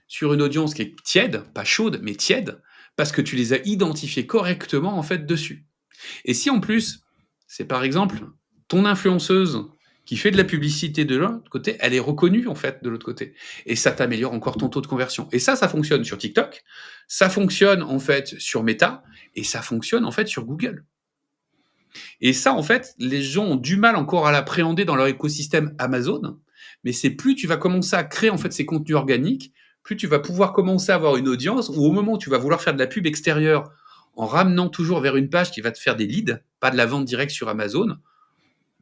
sur une audience qui est tiède, pas chaude, mais tiède, parce que tu les as identifiés correctement en fait dessus. Et si en plus, c'est par exemple ton influenceuse qui fait de la publicité de l'autre côté, elle est reconnue en fait de l'autre côté. Et ça t'améliore encore ton taux de conversion. Et ça fonctionne sur TikTok, ça fonctionne en fait sur Meta, et ça fonctionne en fait sur Google. Et ça, en fait, les gens ont du mal encore à l'appréhender dans leur écosystème Amazon, mais c'est plus tu vas commencer à créer en fait ces contenus organiques, plus tu vas pouvoir commencer à avoir une audience, ou au moment où tu vas vouloir faire de la pub extérieure en ramenant toujours vers une page qui va te faire des leads, pas de la vente directe sur Amazon,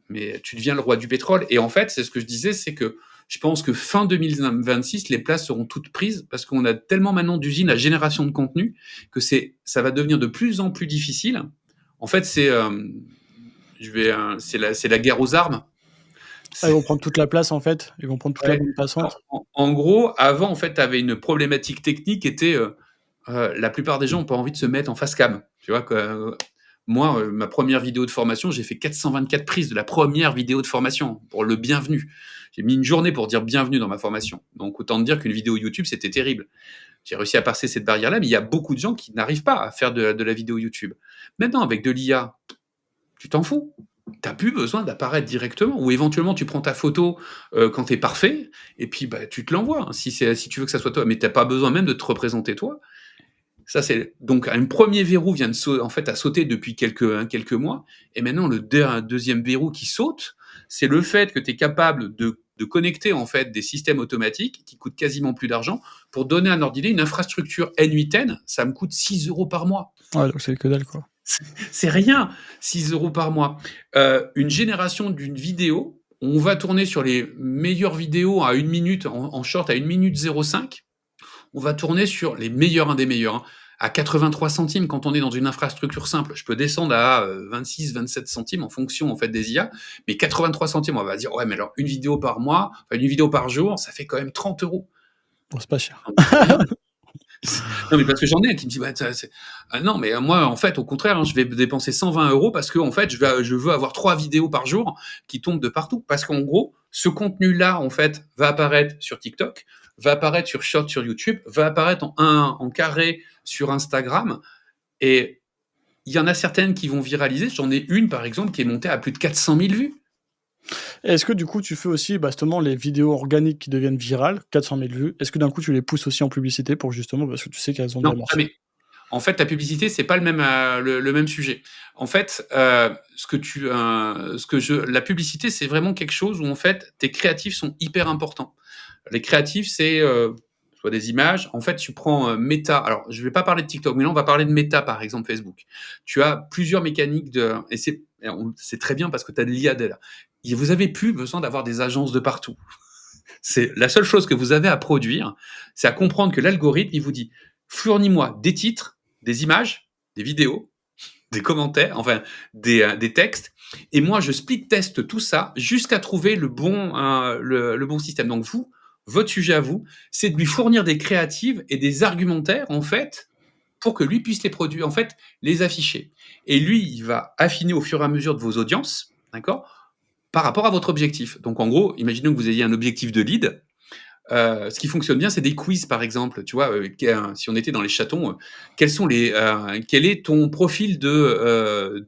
mais tu deviens le roi du pétrole. Et en fait, c'est ce que je disais, c'est que je pense que fin 2026, les places seront toutes prises parce qu'on a tellement maintenant d'usines à génération de contenu que ça va devenir de plus en plus difficile. En fait, c'est la guerre aux armes.
Ah, ils vont prendre toute la place en fait, ils vont prendre toute la
Ouais.
bande passante.
En gros, avant, en fait, tu avais une problématique technique qui était la plupart des gens n'ont pas envie de se mettre en face cam. Tu vois, moi, ma première vidéo de formation, j'ai fait 424 prises de la première vidéo de formation pour le bienvenu. J'ai mis une journée pour dire bienvenue dans ma formation. Donc, autant dire qu'une vidéo YouTube, c'était terrible. J'ai réussi à passer cette barrière-là, mais il y a beaucoup de gens qui n'arrivent pas à faire de la vidéo YouTube. Maintenant, avec de l'IA, tu t'en fous. Tu n'as plus besoin d'apparaître directement. Ou éventuellement, tu prends ta photo quand tu es parfait, et puis bah, tu te l'envoies, hein, si tu veux que ça soit toi. Mais tu n'as pas besoin même de te représenter toi. Ça, c'est donc un premier verrou vient en fait à sauter depuis quelques mois. Et maintenant, le deuxième verrou qui saute, c'est le fait que tu es capable de connecter en fait des systèmes automatiques qui coûtent quasiment plus d'argent. Pour donner un ordre d'idée, une infrastructure N8N, ça me coûte 6 euros par mois.
Ouais, donc c'est que dalle quoi.
C'est rien, 6 euros par mois. Une génération d'une vidéo, on va tourner sur les meilleures vidéos à 1 minute, en short à 1 minute 05. On va tourner sur les meilleurs, un des meilleurs, hein, à 83 centimes quand on est dans une infrastructure simple. Je peux descendre à 26, 27 centimes en fonction en fait des IA, mais 83 centimes, on va dire, ouais, mais alors une vidéo par mois, enfin, une vidéo par jour, ça fait quand même 30 euros.
Bon, c'est pas cher.
C'est rien. Non, mais parce que j'en ai qui me dit bah, ah non, mais moi, en fait, au contraire, hein, je vais dépenser 120 euros parce que, en fait, je veux avoir 3 vidéos par jour qui tombent de partout. Parce qu'en gros, ce contenu-là, en fait, va apparaître sur TikTok, va apparaître sur Short sur YouTube, va apparaître en carré sur Instagram. Et il y en a certaines qui vont viraliser. J'en ai une, par exemple, qui est montée à plus de 400 000 vues.
Est-ce que du coup, tu fais aussi, justement les vidéos organiques qui deviennent virales, 400 000 vues, est-ce que d'un coup tu les pousses aussi en publicité pour justement parce que tu sais qu'elles ont
Non,
bien marché?
jamais. En fait, la publicité, c'est pas le même sujet. En fait, la publicité, c'est vraiment quelque chose où en fait, tes créatifs sont hyper importants. Les créatifs, c'est soit des images. En fait, tu prends Meta. Alors, je vais pas parler de TikTok, mais là, on va parler de Meta, par exemple, Facebook. Tu as plusieurs mécaniques et c'est très bien parce que tu as de l'IA là. Et vous avez plus besoin d'avoir des agences de partout. C'est la seule chose que vous avez à produire, c'est à comprendre que l'algorithme, il vous dit fournis-moi des titres, des images, des vidéos, des commentaires, enfin des textes, et moi je split teste tout ça jusqu'à trouver le bon système. Donc vous, votre sujet à vous, c'est de lui fournir des créatives et des argumentaires en fait pour que lui puisse les produire, en fait, les afficher. Et lui, il va affiner au fur et à mesure de vos audiences, d'accord, par rapport à votre objectif. Donc en gros, imaginons que vous ayez un objectif de lead. Ce qui fonctionne bien, c'est des quiz, par exemple. Tu vois, si on était dans les chatons, quel est ton profil de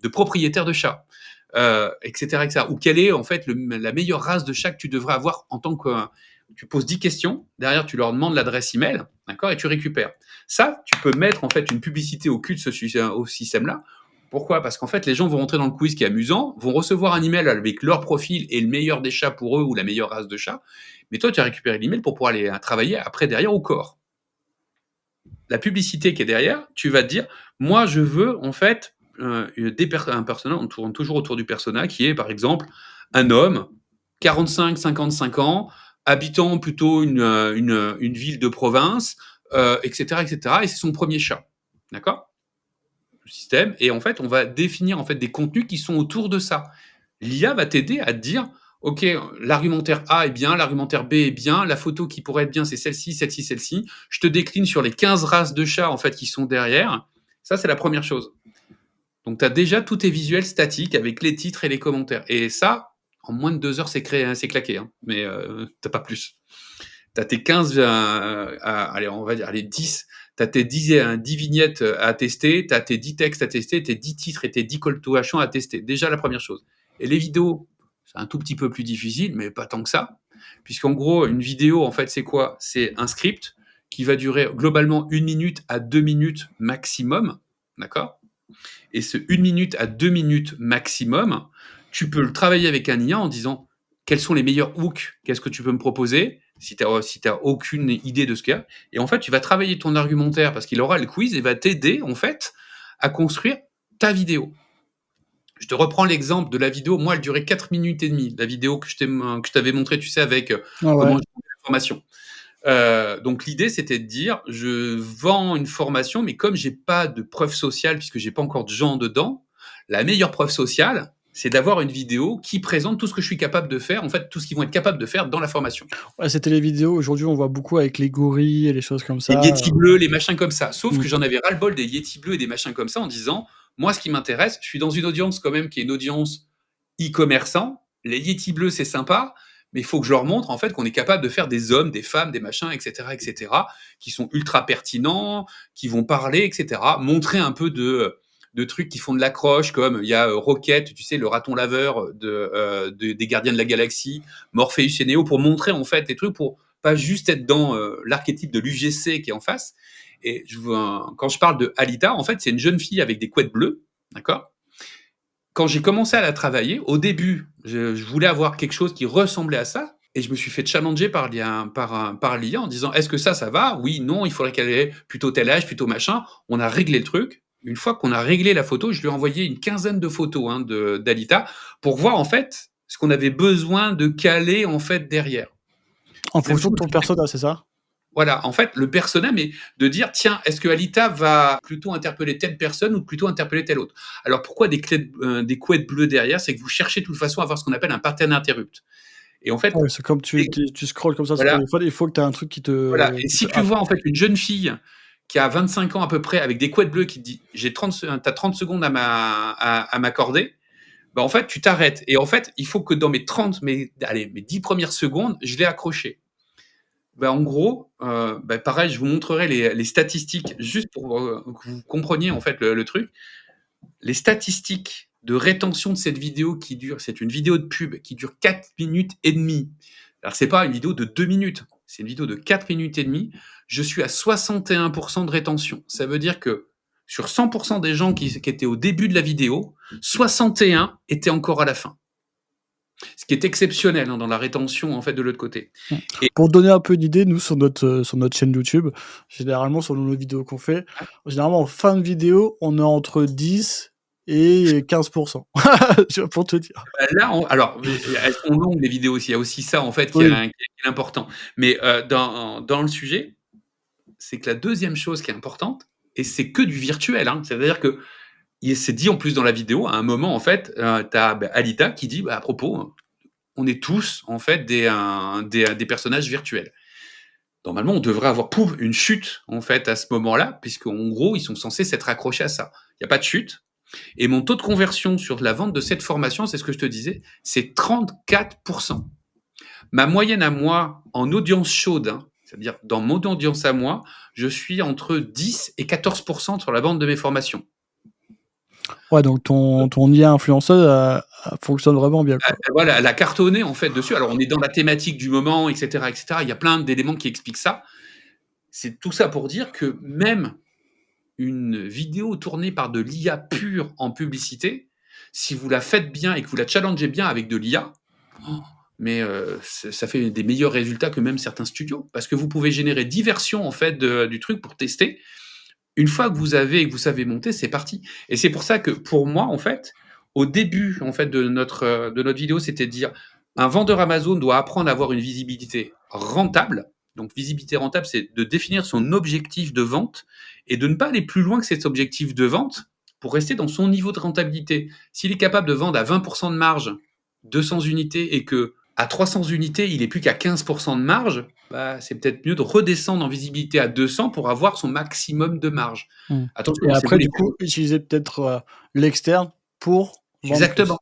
propriétaire de chat, etc., etc. Ou quelle est en fait la meilleure race de chat que tu devrais avoir en tant que. Tu poses 10 questions, derrière tu leur demandes l'adresse email, d'accord, et tu récupères. Ça, tu peux mettre en fait une publicité au cul de au système-là. Pourquoi? Parce qu'en fait, les gens vont rentrer dans le quiz qui est amusant, vont recevoir un email avec leur profil et le meilleur des chats pour eux ou la meilleure race de chat. Mais toi, tu as récupéré l'email pour pouvoir aller travailler après derrière au corps. La publicité qui est derrière, tu vas te dire, moi, je veux en fait un persona, on tourne toujours autour du persona qui est par exemple un homme, 45-55 ans, habitant plutôt une ville de province, etc., etc. Et c'est son premier chat. D'accord? Le système. Et en fait, on va définir en fait des contenus qui sont autour de ça. L'IA va t'aider à te dire, OK, l'argumentaire A est bien, l'argumentaire B est bien, la photo qui pourrait être bien, c'est celle-ci, celle-ci, celle-ci. Je te décline sur les 15 races de chats en fait qui sont derrière. Ça, c'est la première chose. Donc, tu as déjà tous tes visuels statiques avec les titres et les commentaires. Et ça, en moins de 2 heures, c'est claqué. Hein. Mais t'as pas plus. Tu as tes 15, allez, on va dire, allez, 10. Tu as tes 10 vignettes à tester, tu as tes 10 textes à tester, tes 10 titres et tes 10 call to action à tester. Déjà, la première chose. Et les vidéos, c'est un tout petit peu plus difficile, mais pas tant que ça. Puisqu'en gros, une vidéo, en fait, c'est quoi? C'est un script qui va durer globalement 1 minute à 2 minutes maximum. D'accord? Et ce 1 minute à 2 minutes maximum, tu peux le travailler avec un IA en disant quels sont les meilleurs hooks, qu'est-ce que tu peux me proposer si tu n'as aucune idée de ce qu'il y a. Et en fait, tu vas travailler ton argumentaire parce qu'il aura le quiz et va t'aider en fait à construire ta vidéo. Je te reprends l'exemple de la vidéo. Moi, elle durait 4 minutes et demie. La vidéo que je t'avais montré, tu sais, avec comment je vends la formation. Donc l'idée, c'était de dire, je vends une formation, mais comme j'ai pas de preuve sociale, puisque j'ai pas encore de gens dedans, la meilleure preuve sociale, c'est d'avoir une vidéo qui présente tout ce que je suis capable de faire, en fait, tout ce qu'ils vont être capables de faire dans la formation.
Ouais, c'était les vidéos, aujourd'hui on voit beaucoup avec les gorilles et les choses comme
Les
ça.
Yétis bleus, les machins comme ça. Sauf que j'en avais ras-le-bol des Yétis bleus et des machins comme ça en disant, moi, ce qui m'intéresse, je suis dans une audience quand même qui est une audience e-commerçant. Les Yétis bleus, c'est sympa, mais il faut que je leur montre en fait qu'on est capable de faire des hommes, des femmes, des machins, etc., qui sont ultra pertinents, qui vont parler, etc. Montrer un peu de trucs qui font de l'accroche, comme il y a Rocket, tu sais, le raton laveur des Gardiens de la Galaxie, Morpheus et Neo, pour montrer en fait des trucs pour pas juste être dans l'archétype de l'UGC qui est en face. Et quand je parle de Alita, en fait, c'est une jeune fille avec des couettes bleues, d'accord? Quand j'ai commencé à la travailler, au début, je voulais avoir quelque chose qui ressemblait à ça, et je me suis fait challenger par l'IA en disant est-ce que ça va? Oui, non, il faudrait qu'elle ait plutôt tel âge, plutôt machin. On a réglé le truc. Une fois qu'on a réglé la photo, je lui ai envoyé une quinzaine de photos d'Alita pour voir en fait ce qu'on avait besoin de caler en fait derrière.
En fonction de ton persona, c'est ça?
Voilà, en fait, le persona, mais de dire, tiens, est-ce que Alita va plutôt interpeller telle personne ou plutôt interpeller telle autre? Alors pourquoi des couettes bleues derrière? C'est que vous cherchez de toute façon à avoir ce qu'on appelle un pattern interrupt. Et en fait,
Ouais, c'est comme
dès
tu scrolles comme ça sur ton
voilà,
téléphone, il faut que tu aies un truc
voilà, et
qui
si
te
tu
happe.
vois, en fait, une jeune fille qui a 25 ans à peu près avec des couettes bleues qui te dit: «J'ai 30 se tu 30 secondes à m'accorder», bah, en fait, tu t'arrêtes et en fait, il faut que dans mes 30 mes 10 premières secondes, je l'ai accroché. Bah, en gros, bah, pareil, je vous montrerai les statistiques juste pour, que vous compreniez, en fait, le truc. Les statistiques de rétention de cette vidéo qui dure c'est une vidéo de pub qui dure 4 minutes et demie. Alors c'est pas une vidéo de 2 minutes, c'est une vidéo de 4 minutes et demie. Je suis à 61 de rétention. Ça veut dire que sur 100 des gens qui étaient au début de la vidéo, 61 étaient encore à la fin. Ce qui est exceptionnel, hein, dans la rétention, en fait, de l'autre côté.
Mmh.
Et
Pour te donner un peu d'idée, nous sur notre chaîne YouTube, généralement sur nos vidéos qu'on fait, généralement en fin de vidéo, on est entre 10 et 15. Tu vois? Pour te dire.
bah, là, alors, elles sont longues les vidéos aussi. Il y a aussi ça, en fait,
Oui.
qui est important. Mais, dans le sujet, c'est que la deuxième chose qui est importante, et c'est que du virtuel, hein, c'est-à-dire que il s'est dit en plus dans la vidéo, à un moment, en fait, tu as Alita qui dit, bah, à propos, on est tous, en fait, des personnages virtuels. Normalement, on devrait avoir pouf, une chute, en fait, à ce moment-là, puisqu'en gros, ils sont censés s'être accrochés à ça. Il n'y a pas de chute. Et mon taux de conversion sur la vente de cette formation, c'est ce que je te disais, c'est 34%. Ma moyenne à moi, en audience chaude, hein, c'est-à-dire dans mon audience à moi, je suis entre 10 et 14% sur la vente de mes formations.
Ouais, donc ton IA influenceuse, fonctionne vraiment bien, quoi.
Voilà, elle a cartonné en fait dessus. Alors on est dans la thématique du moment, etc., etc. Il y a plein d'éléments qui expliquent ça. C'est tout ça pour dire que même une vidéo tournée par de l'IA pure en publicité, si vous la faites bien et que vous la challengez bien avec de l'IA, mais ça fait des meilleurs résultats que même certains studios, parce que vous pouvez générer 10 versions en fait du truc pour tester. Une fois que vous savez monter, c'est parti. Et c'est pour ça que pour moi, en fait, au début en fait de notre vidéo, c'était de dire un vendeur Amazon doit apprendre à avoir une visibilité rentable. Donc visibilité rentable, c'est de définir son objectif de vente et de ne pas aller plus loin que cet objectif de vente pour rester dans son niveau de rentabilité. S'il est capable de vendre à 20% de marge 200 unités et que à 300 unités, il est plus qu'à 15% de marge, bah, c'est peut-être mieux de redescendre en visibilité à 200 pour avoir son maximum de marge.
Mmh.
Attention,
Et
hein, c'est
après,
vous les
du coup, utiliser peut-être, l'externe pour vendre plus.
exactement.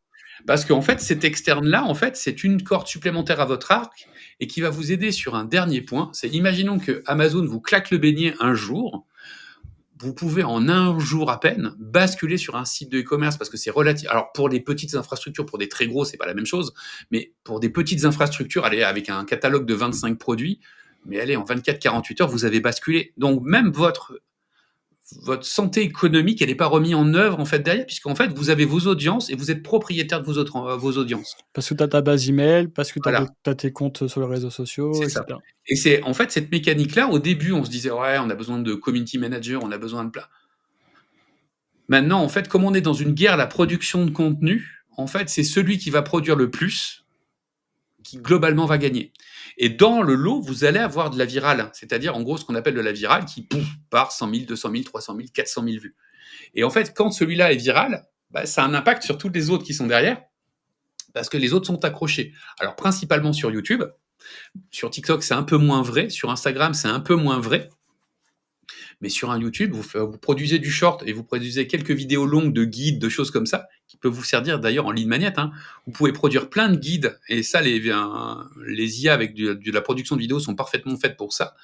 Parce qu'en fait, cet externe-là, en fait, c'est une corde supplémentaire à votre arc et qui va vous aider sur un dernier point. C'est imaginons que Amazon vous claque le beignet un jour, vous pouvez en un jour à peine basculer sur un site de e-commerce parce que c'est relatif. Alors pour les petites infrastructures, pour des très gros, c'est pas la même chose, mais pour des petites infrastructures, allez, avec un catalogue de 25 produits, mais allez, en 24-48 heures, vous avez basculé. Donc même votre santé économique, elle n'est pas remise en œuvre en fait derrière, puisqu'en fait vous avez vos audiences et vous êtes propriétaire de vos audiences.
Parce que tu as ta base email, parce que tu
Voilà,
as tes comptes sur les réseaux sociaux,
c'est
et
ça.
cetera.
Et c'est en fait cette mécanique-là. Au début, on se disait ouais, on a besoin de community manager, on a besoin de plein. Maintenant, en fait, comme on est dans une guerre à la production de contenu, en fait, c'est celui qui va produire le plus qui globalement va gagner. Et dans le lot, vous allez avoir de la virale, c'est-à-dire en gros ce qu'on appelle de la virale qui pouf, part 100 000, 200 000, 300 000, 400 000 vues. Et en fait, quand celui-là est viral, bah, ça a un impact sur tous les autres qui sont derrière, parce que les autres sont accrochés. Alors principalement sur YouTube, sur TikTok c'est un peu moins vrai, sur Instagram c'est un peu moins vrai, mais sur un YouTube, vous produisez du short et vous produisez quelques vidéos longues de guides, de choses comme ça, qui peuvent vous servir d'ailleurs en ligne magnète, hein. Vous pouvez produire plein de guides, et ça, les IA avec de la production de vidéos sont parfaitement faites pour ça.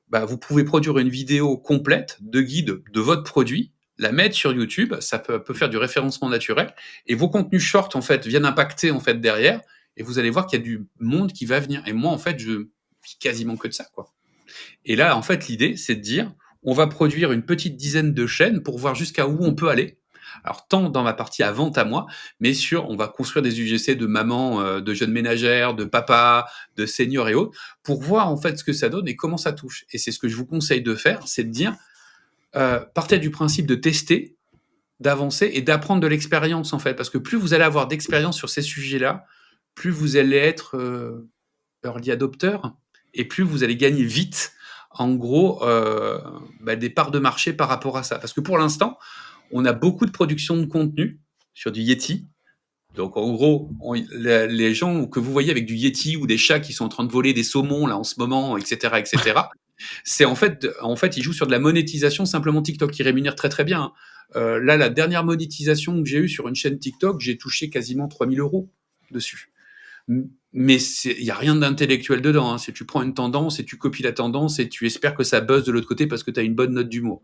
Bah, vous pouvez produire une vidéo complète de guide de votre produit, la mettre sur YouTube, ça peut faire du référencement naturel, et vos contenus short, en fait, viennent impacter, en fait, derrière, et vous allez voir qu'il y a du monde qui va venir. Et moi, en fait, je vis quasiment que de ça, quoi. Et là, en fait, l'idée, c'est de dire, on va produire une petite dizaine de chaînes pour voir jusqu'à où on peut aller. Alors, tant dans ma partie à vente à moi, mais on va construire des UGC de maman, de jeunes ménagères, de papa, de seniors et autres, pour voir en fait ce que ça donne et comment ça touche. Et c'est ce que je vous conseille de faire, c'est de dire, partez du principe de tester, d'avancer et d'apprendre de l'expérience en fait, parce que plus vous allez avoir d'expérience sur ces sujets-là, plus vous allez être early adopter et plus vous allez gagner vite, en gros, bah, des parts de marché par rapport à ça. Parce que pour l'instant, on a beaucoup de production de contenu sur du Yeti, Donc en gros, les gens que vous voyez avec du Yeti ou des chats qui sont en train de voler des saumons là en ce moment, etc., c'est en fait, ils jouent sur de la monétisation simplement TikTok qui rémunère très très bien. Là, la dernière monétisation que j'ai eue sur une chaîne TikTok, j'ai touché quasiment 3000 euros dessus. Mais il n'y a rien d'intellectuel dedans. Hein. Si tu prends une tendance et tu copies la tendance et tu espères que ça buzz de l'autre côté parce que tu as une bonne note d'humour.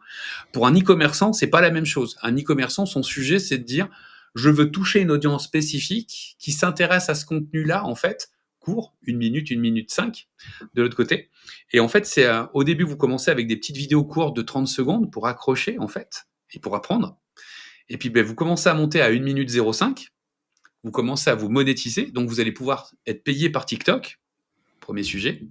Pour un e-commerçant, c'est pas la même chose. Un e-commerçant, son sujet, c'est de dire je veux toucher une audience spécifique qui s'intéresse à ce contenu-là, en fait, court, 1 minute 5, de l'autre côté. Et en fait, c'est au début, vous commencez avec des petites vidéos courtes de 30 secondes pour accrocher, en fait, et pour apprendre. Et puis, vous commencez à monter à 1 minute 05, vous commencez à vous monétiser, donc vous allez pouvoir être payé par TikTok, premier sujet.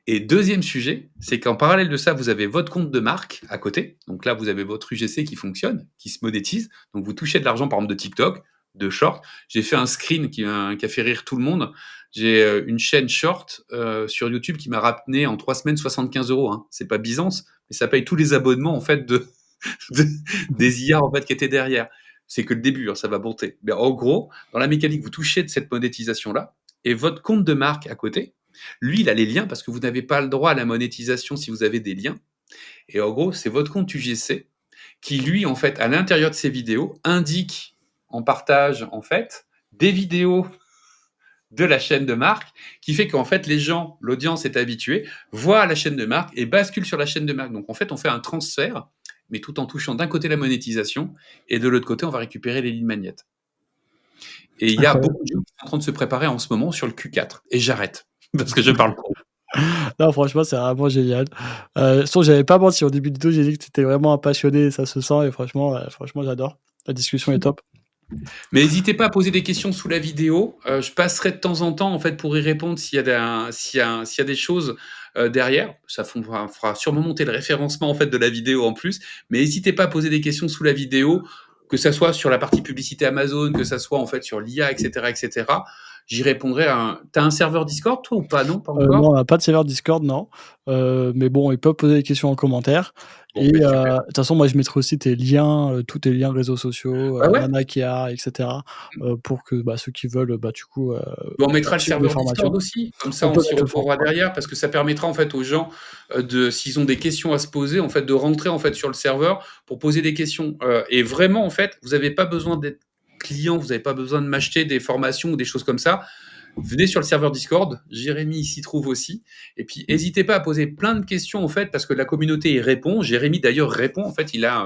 Et deuxième sujet, c'est qu'en parallèle de ça, vous avez votre compte de marque à côté. Donc là, vous avez votre UGC qui fonctionne, qui se monétise. Donc vous touchez de l'argent, par exemple, de TikTok, de short. J'ai fait un screen qui a fait rire tout le monde. J'ai une chaîne short sur YouTube qui m'a ramené en 3 semaines 75 euros. Hein. C'est pas Byzance, mais ça paye tous les abonnements en fait des IA en fait qui étaient derrière. C'est que le début, hein, ça va monter. Mais en gros, dans la mécanique, vous touchez de cette monétisation-là et votre compte de marque à côté, lui, il a les liens parce que vous n'avez pas le droit à la monétisation si vous avez des liens. Et en gros, c'est votre compte UGC qui, lui, en fait, à l'intérieur de ses vidéos, indique en partage, en fait, des vidéos de la chaîne de marque, qui fait qu'en fait, les gens, l'audience est habituée, voient la chaîne de marque et basculent sur la chaîne de marque. Donc, en fait, on fait un transfert, mais tout en touchant d'un côté la monétisation et de l'autre côté, on va récupérer les lignes magnétiques. Et il y a beaucoup de gens qui sont en train de se préparer en ce moment sur le Q4. Et j'arrête, parce que je parle trop.
Non, franchement, c'est vraiment génial. Surtout, j'avais pas menti au début du tout, j'ai dit que tu étais vraiment un passionné, et ça se sent, et franchement, j'adore. La discussion est top.
Mais n'hésitez pas à poser des questions sous la vidéo. Je passerai de temps en temps en fait pour y répondre s'il y a des choses derrière. Ça fera sûrement monter le référencement en fait de la vidéo en plus. Mais n'hésitez pas à poser des questions sous la vidéo, que ça soit sur la partie publicité Amazon, que ça soit en fait sur l'IA, etc. J'y répondrai. T'as un serveur Discord toi ou pas? Non, pas encore.
Non, on n'a pas de serveur Discord, non. Mais bon, ils peuvent poser des questions en commentaire.
Bon,
Et
super.
de toute façon, moi, je mettrai aussi tes liens, tous tes liens réseaux sociaux,
Ah ouais.
Nanakia, etc. Pour que ceux qui veulent, du coup,
On mettra le
suivre des
serveur Discord
formations.
aussi, comme ça
On
on
peut
s'y
mettre le
retrouvera
format.
derrière, parce que ça permettra en fait aux gens s'ils ont des questions à se poser, en fait, de rentrer en fait sur le serveur pour poser des questions. Et vraiment, en fait, vous n'avez pas besoin d'être client, vous n'avez pas besoin de m'acheter des formations ou des choses comme ça. Venez sur le serveur Discord, Jérémy s'y trouve aussi. Et puis, n'hésitez pas à poser plein de questions, en fait, parce que la communauté y répond. Jérémy, d'ailleurs, répond. En fait, il a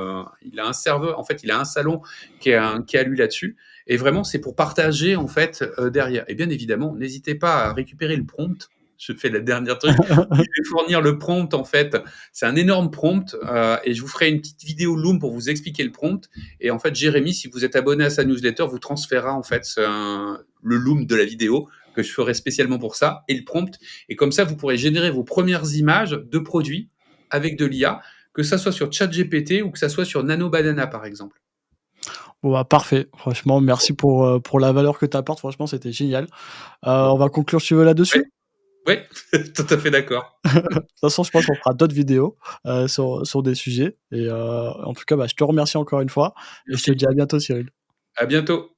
un serveur, en fait, il a un salon qui est à lui là-dessus. Et vraiment, c'est pour partager, en fait, derrière. Et bien évidemment, n'hésitez pas à récupérer le prompt. Je fais la dernière truc. Je vais fournir le prompt, en fait. C'est un énorme prompt. Et je vous ferai une petite vidéo Loom pour vous expliquer le prompt. Et en fait, Jérémy, si vous êtes abonné à sa newsletter, vous transférera, en fait, le Loom de la vidéo que je ferai spécialement pour ça, et le prompt. Et comme ça, vous pourrez générer vos premières images de produits avec de l'IA, que ça soit sur ChatGPT ou que ça soit sur Nano Banana, par exemple.
Bon, parfait. Franchement, merci pour la valeur que tu apportes. Franchement, c'était génial. On va conclure, si tu veux, là-dessus.
Oui, tout à fait d'accord.
De toute façon, je pense qu'on fera d'autres vidéos sur des sujets. Et en tout cas, je te remercie encore une fois. Et je te
Merci.
dis à bientôt, Cyril.
À bientôt.